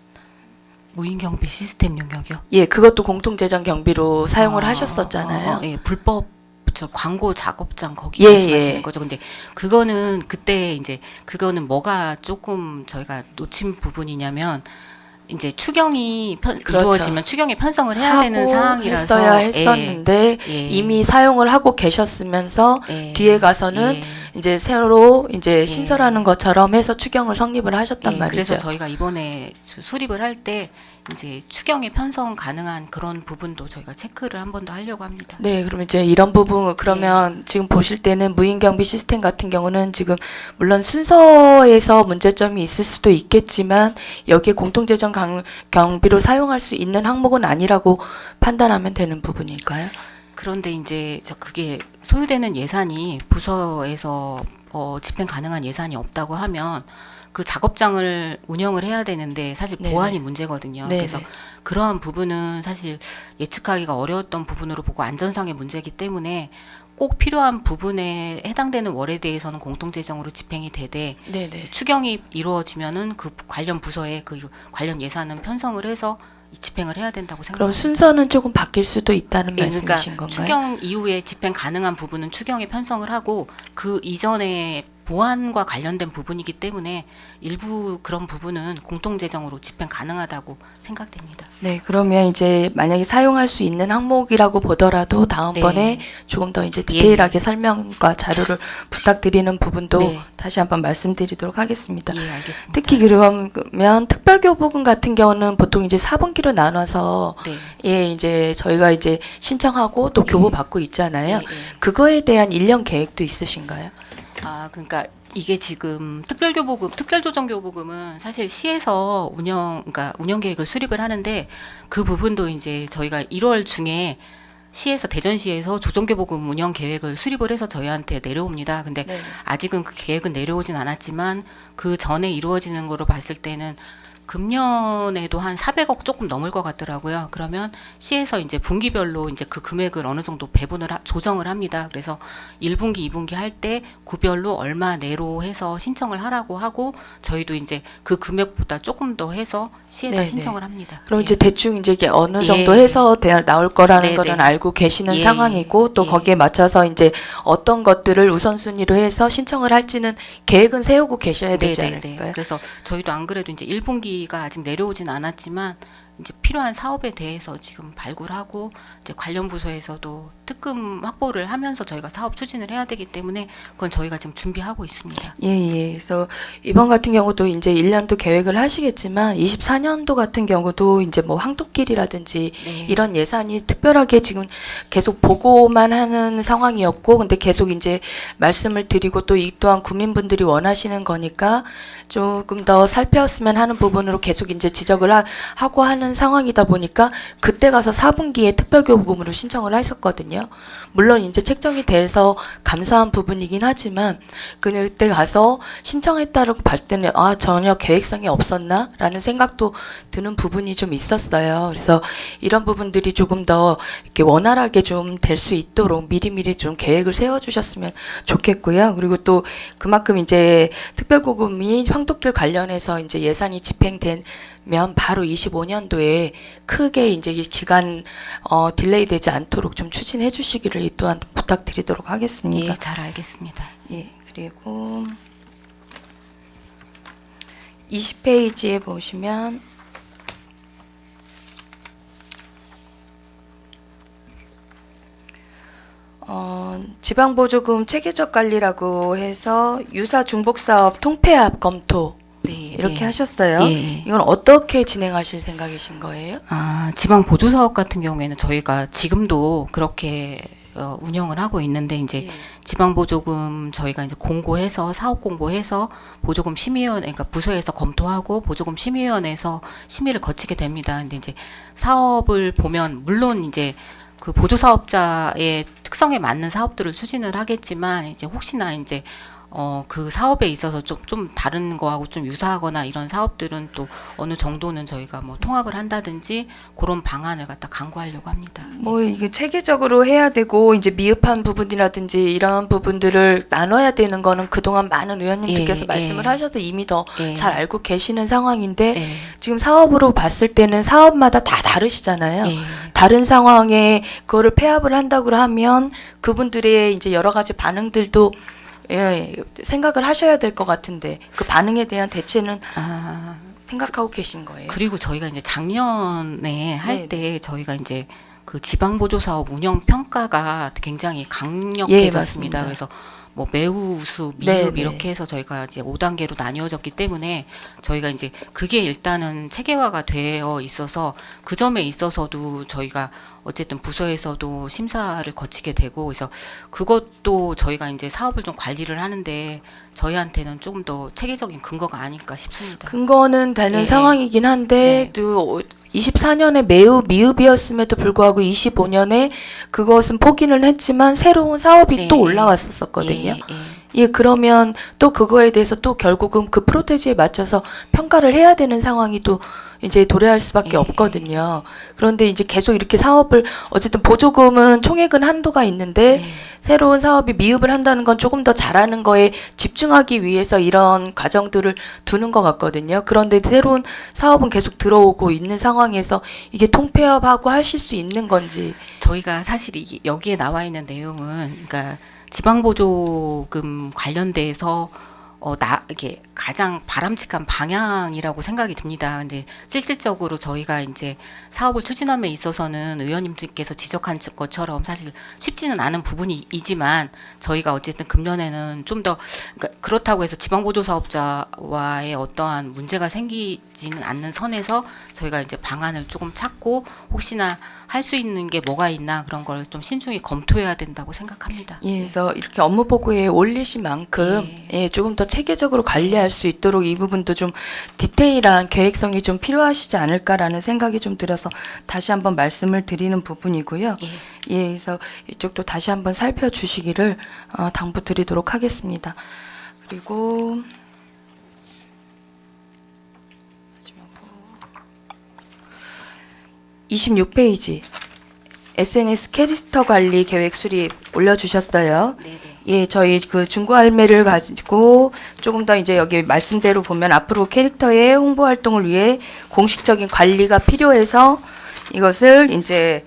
무인경비 시스템 용역이요? 예, 그것도 공통재정 경비로 사용을 하셨었잖아요. 예, 불법 저 광고 작업장 거기 예, 말씀하시는 예. 거죠. 근데 그거는 그때 이제 그거는 뭐가 조금 저희가 놓친 부분이냐면 이제 추경이 그렇죠. 이루어지면 추경에 편성을 해야 되는 하고 상황이라서 했어야 했었는데 예. 이미 사용을 하고 계셨으면서 예. 뒤에 가서는 예. 이제 새로 이제 예. 신설하는 것처럼 해서 추경을 성립을 하셨단 예, 말이죠. 그래서 저희가 이번에 수립을 할 때 이제 추경에 편성 가능한 그런 부분도 저희가 체크를 한 번 더 하려고 합니다. 네, 그럼 이제 이런 부분 그러면 지금 보실 때는 무인경비 시스템 같은 경우는 지금 물론 순서에서 문제점이 있을 수도 있겠지만 여기에 공통재정 경비로 사용할 수 있는 항목은 아니라고 판단하면 되는 부분일까요? 그런데 이제 그게 소요되는 예산이 부서에서 집행 가능한 예산이 없다고 하면 그 작업장을 운영을 해야 되는데 사실 네네. 보안이 문제거든요. 네네. 그래서 그러한 부분은 사실 예측하기가 어려웠던 부분으로 보고 안전상의 문제이기 때문에 꼭 필요한 부분에 해당되는 월에 대해서는 공통재정으로 집행이 되되 네네. 이제 추경이 이루어지면은 그 관련 부서에 그 관련 예산은 편성을 해서 집행을 해야 된다고 그럼 생각합니다. 순서는 조금 바뀔 수도 있다는 예, 그러니까 말씀이신 건가요? 추경 이후에 집행 가능한 부분은 추경에 편성을 하고 그 이전에 보안과 관련된 부분이기 때문에 일부 그런 부분은 공통재정으로 집행 가능하다고 생각됩니다. 네, 그러면 이제 만약에 사용할 수 있는 항목이라고 보더라도 다음번에 네. 조금 더 이제 디테일하게 설명과 자료를 부탁드리는 부분도 네. 다시 한번 말씀드리도록 하겠습니다. 예, 알겠습니다. 특히 그러면 특별교부금 같은 경우는 보통 이제 4분기로 나눠서 네. 예, 이제 저희가 이제 신청하고 또 교부 받고 있잖아요. 예, 예. 그거에 대한 1년 계획도 있으신가요? 그러니까 이게 지금 특별조정교부금은 사실 시에서 그러니까 운영 계획을 수립을 하는데 그 부분도 이제 저희가 1월 중에 시에서 대전시에서 조정교부금 운영 계획을 수립을 해서 저희한테 내려옵니다. 근데 네. 아직은 그 계획은 내려오진 않았지만 그 전에 이루어지는 거로 봤을 때는 금년에도 한 400억 조금 넘을 것 같더라고요. 그러면 시에서 이제 분기별로 이제 그 금액을 어느 정도 배분을 조정을 합니다. 그래서 1분기, 2분기 할 때 구별로 얼마 내로 해서 신청을 하라고 하고 저희도 이제 그 금액보다 조금 더 해서 시에다 네네. 신청을 합니다. 그럼 예. 이제 대충 이제 이게 어느 예. 정도 해서 나올 거라는 네네. 거는 알고 계시는 예. 상황이고 또 예. 거기에 맞춰서 이제 어떤 것들을 우선순위로 해서 신청을 할지는 계획은 세우고 계셔야 되지 않을까요? 그래서 저희도 안 그래도 이제 1분기가 아직 내려오진 않았지만 이제 필요한 사업에 대해서 지금 발굴하고 이제 관련 부서에서도 특금 확보를 하면서 저희가 사업 추진을 해야 되기 때문에 그건 저희가 지금 준비하고 있습니다. 예, 예. 그래서 이번 같은 경우도 이제 1년도 계획을 하시겠지만 24년도 같은 경우도 이제 뭐 황토길이라든지 네. 이런 예산이 특별하게 지금 계속 보고만 하는 상황이었고 근데 계속 이제 말씀을 드리고 또 이 또한 국민분들이 원하시는 거니까 조금 더 살펴봤으면 하는 부분으로 계속 이제 지적을 하고 하는 상황이다 보니까 그때 가서 4분기에 특별교부금으로 신청을 했었거든요. 물론 이제 책정이 돼서 감사한 부분이긴 하지만 그때 가서 신청했다고 봤을 때는 전혀 계획성이 없었나라는 생각도 드는 부분이 좀 있었어요. 그래서 이런 부분들이 조금 더 이렇게 원활하게 좀 될 수 있도록 미리미리 좀 계획을 세워주셨으면 좋겠고요. 그리고 또 그만큼 이제 특별교부금이 황토길 관련해서 이제 예산이 집행되면 바로 25년도에 크게 이제 이 기간 딜레이 되지 않도록 좀 추진해 주시기를 이 또한 부탁드리도록 하겠습니다. 예, 잘 알겠습니다. 예, 그리고 20페이지에 보시면 지방보조금 체계적 관리라고 해서 유사 중복사업 통폐합 검토 네, 이렇게 예. 하셨어요. 예. 이건 어떻게 진행하실 생각이신 거예요? 지방 보조 사업 같은 경우에는 저희가 지금도 그렇게 운영을 하고 있는데 이제 예. 지방 보조금 저희가 이제 공고해서 사업 공고해서 보조금 심의위원 그러니까 부서에서 검토하고 보조금 심의위원회에서 심의를 거치게 됩니다. 근데 이제 사업을 보면 물론 이제 그 보조 사업자의 특성에 맞는 사업들을 추진을 하겠지만 이제 혹시나 이제 그 사업에 있어서 좀 다른 거하고 좀 유사하거나 이런 사업들은 또 어느 정도는 저희가 뭐 통합을 한다든지 그런 방안을 갖다 강구하려고 합니다. 뭐 이게 체계적으로 해야 되고 이제 미흡한 부분이라든지 이런 부분들을 나눠야 되는 거는 그동안 많은 의원님들께서 예, 말씀을 예. 하셔서 이미 더 예. 잘 알고 계시는 상황인데 예. 지금 사업으로 봤을 때는 사업마다 다 다르시잖아요. 예. 다른 상황에 그거를 폐합을 한다고 하면 그분들의 이제 여러 가지 반응들도 생각을 하셔야 될 것 같은데 그 반응에 대한 대체는 생각하고 계신 거예요? 그리고 저희가 이제 작년에 할 네, 때 저희가 이제 그 지방보조사업 운영 평가가 굉장히 예, 강력해졌습니다. 맞습니다. 그래서 뭐 매우 우수, 미흡 네, 네. 이렇게 해서 저희가 이제 5단계로 나뉘어졌기 때문에 저희가 이제 그게 일단은 체계화가 되어 있어서 그 점에 있어서도 저희가 어쨌든 부서에서도 심사를 거치게 되고 그래서 그것도 저희가 이제 사업을 좀 관리를 하는데 저희한테는 조금 더 체계적인 근거가 아닐까 싶습니다. 근거는 되는 예, 상황이긴 한데 네. 또 24년에 매우 미흡이었음에도 불구하고 25년에 그것은 포기를 했지만 새로운 사업이 네. 또 올라왔었거든요. 예, 예. 예, 그러면 또 그거에 대해서 또 결국은 그 프로테지에 맞춰서 평가를 해야 되는 상황이 또 이제 도래할 수밖에 예. 없거든요. 그런데 이제 계속 이렇게 사업을 어쨌든 보조금은 총액은 한도가 있는데 네. 새로운 사업이 미흡을 한다는 건 조금 더 잘하는 거에 집중하기 위해서 이런 과정들을 두는 것 같거든요. 그런데 새로운 사업은 계속 들어오고 있는 상황에서 이게 통폐합하고 하실 수 있는 건지. 저희가 사실 여기에 나와 있는 내용은 그러니까 지방보조금 관련돼서 이게 가장 바람직한 방향이라고 생각이 듭니다. 근데 실질적으로 저희가 이제 사업을 추진함에 있어서는 의원님들께서 지적한 것처럼 사실 쉽지는 않은 부분이지만 저희가 어쨌든 금년에는 좀 더 그러니까 그렇다고 해서 지방보조사업자와의 어떠한 문제가 생기지는 않는 선에서 저희가 이제 방안을 조금 찾고 혹시나 할 수 있는 게 뭐가 있나 그런 걸 좀 신중히 검토해야 된다고 생각합니다. 예, 그래서 이렇게 업무 보고에 올리신 만큼 예, 조금 더 체계적으로 관리할 수 있도록 이 부분도 좀 디테일한 계획성이 좀 필요하시지 않을까라는 생각이 좀 들어서 다시 한번 말씀을 드리는 부분이고요. 예. 예, 그래서 이쪽도 다시 한번 살펴주시기를 당부드리도록 하겠습니다. 그리고 26페이지 SNS 캐릭터 관리 계획 수립 올려주셨어요. 네네. 예, 저희 그 중고 할매를 가지고 조금 더 이제 여기 말씀대로 보면 앞으로 캐릭터의 홍보 활동을 위해 공식적인 관리가 필요해서 이것을 이제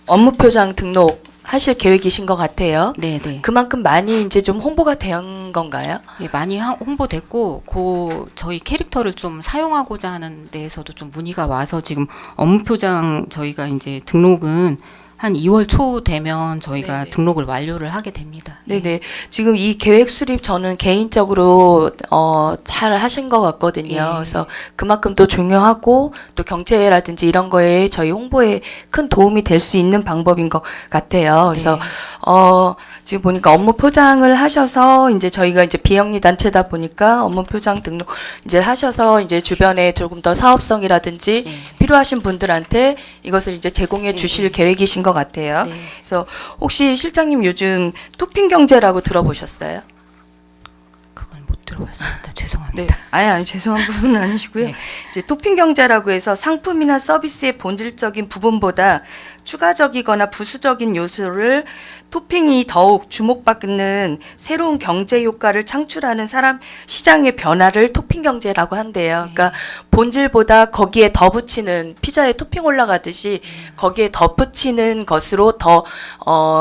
업무 표장 등록 하실 계획이신 것 같아요. 네네. 그만큼 많이 이제 좀 홍보가 된 건가요? 예, 많이 홍보됐고, 저희 캐릭터를 좀 사용하고자 하는 데에서도 좀 문의가 와서 지금 업무표장 저희가 이제 등록은 한 2월 초 되면 저희가 네네. 등록을 완료를 하게 됩니다. 네네. 지금 이 계획 수립 저는 개인적으로 잘 하신 것 같거든요. 예. 그래서 그만큼 또 중요하고 또 경제라든지 이런 거에 저희 홍보에 큰 도움이 될 수 있는 방법인 것 같아요. 그래서 네. 지금 보니까 업무 표장을 하셔서 이제 저희가 이제 비영리 단체다 보니까 업무 표장 등록 이제 하셔서 이제 주변에 조금 더 사업성이라든지 네. 필요하신 분들한테 이것을 이제 제공해 주실 계획이신 것 같아요. 네. 그래서 혹시 실장님 요즘 토핑 경제라고 들어보셨어요? 그건 못 들어봤습니다. 죄송합니다. 아니 죄송한 부분은 아니시고요. 네. 이제 토핑 경제라고 해서 상품이나 서비스의 본질적인 부분보다 추가적이거나 부수적인 요소를 토핑이 더욱 주목받는 새로운 경제 효과를 창출하는 시장의 변화를 토핑 경제라고 한대요. 그러니까 본질보다 거기에 더 붙이는 피자에 토핑 올라가듯이 거기에 더 붙이는 것으로 더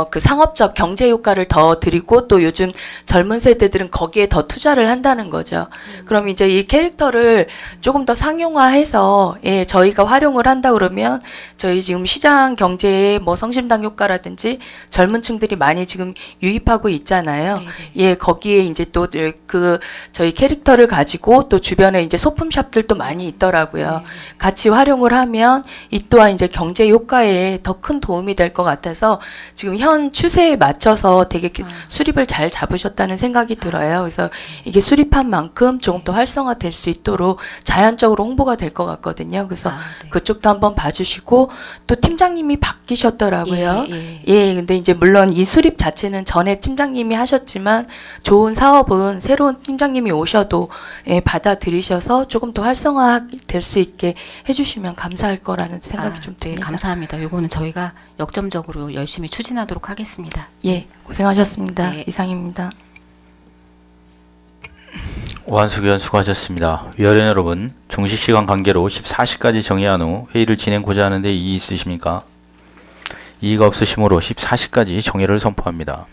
그 상업적 경제 효과를 더 드리고 또 요즘 젊은 세대들은 거기에 더 투자를 한다는 거죠. 그럼 이제 이 캐릭터를 조금 더 상용화해서 저희가 활용을 한다 그러면 저희 지금 시장 경제에 뭐 성심당 효과라든지 젊은 층들이 많이 지금 유입하고 있잖아요. 네네. 예, 거기에 이제 또 그 저희 캐릭터를 가지고 또 주변에 이제 소품샵들도 많이 있더라고요. 같이 활용을 하면 이 또한 이제 경제 효과에 더 큰 도움이 될 것 같아서 지금 현 추세에 맞춰서 되게 수립을 잘 잡으셨다는 생각이 들어요. 그래서 이게 수립한 만큼 조금 더 활성화될 수 있도록 자연적으로 홍보가 될 것 같거든요. 그래서 네. 그쪽도 한번 봐주시고 또 팀장님이 바뀌셨더라고요. 예. 예, 근데 이제 물론 이 수립 자체는 전에 팀장님이 하셨지만 좋은 사업은 새로운 팀장님이 오셔도 예, 받아들이셔서 조금 더 활성화될 수 있게 해주시면 감사할 거라는 생각이 좀 네, 듭니다. 감사합니다. 요거는 저희가 역점적으로 열심히 추진하도록 하겠습니다. 예, 고생하셨습니다. 네. 이상입니다. 오한숙 의원 수고하셨습니다. 위원 여러분, 종식시간 관계로 14시까지 정의한 후 회의를 진행고자 하는데 이의 있으십니까? 이의가 없으시므로 14시까지 정의를 선포합니다.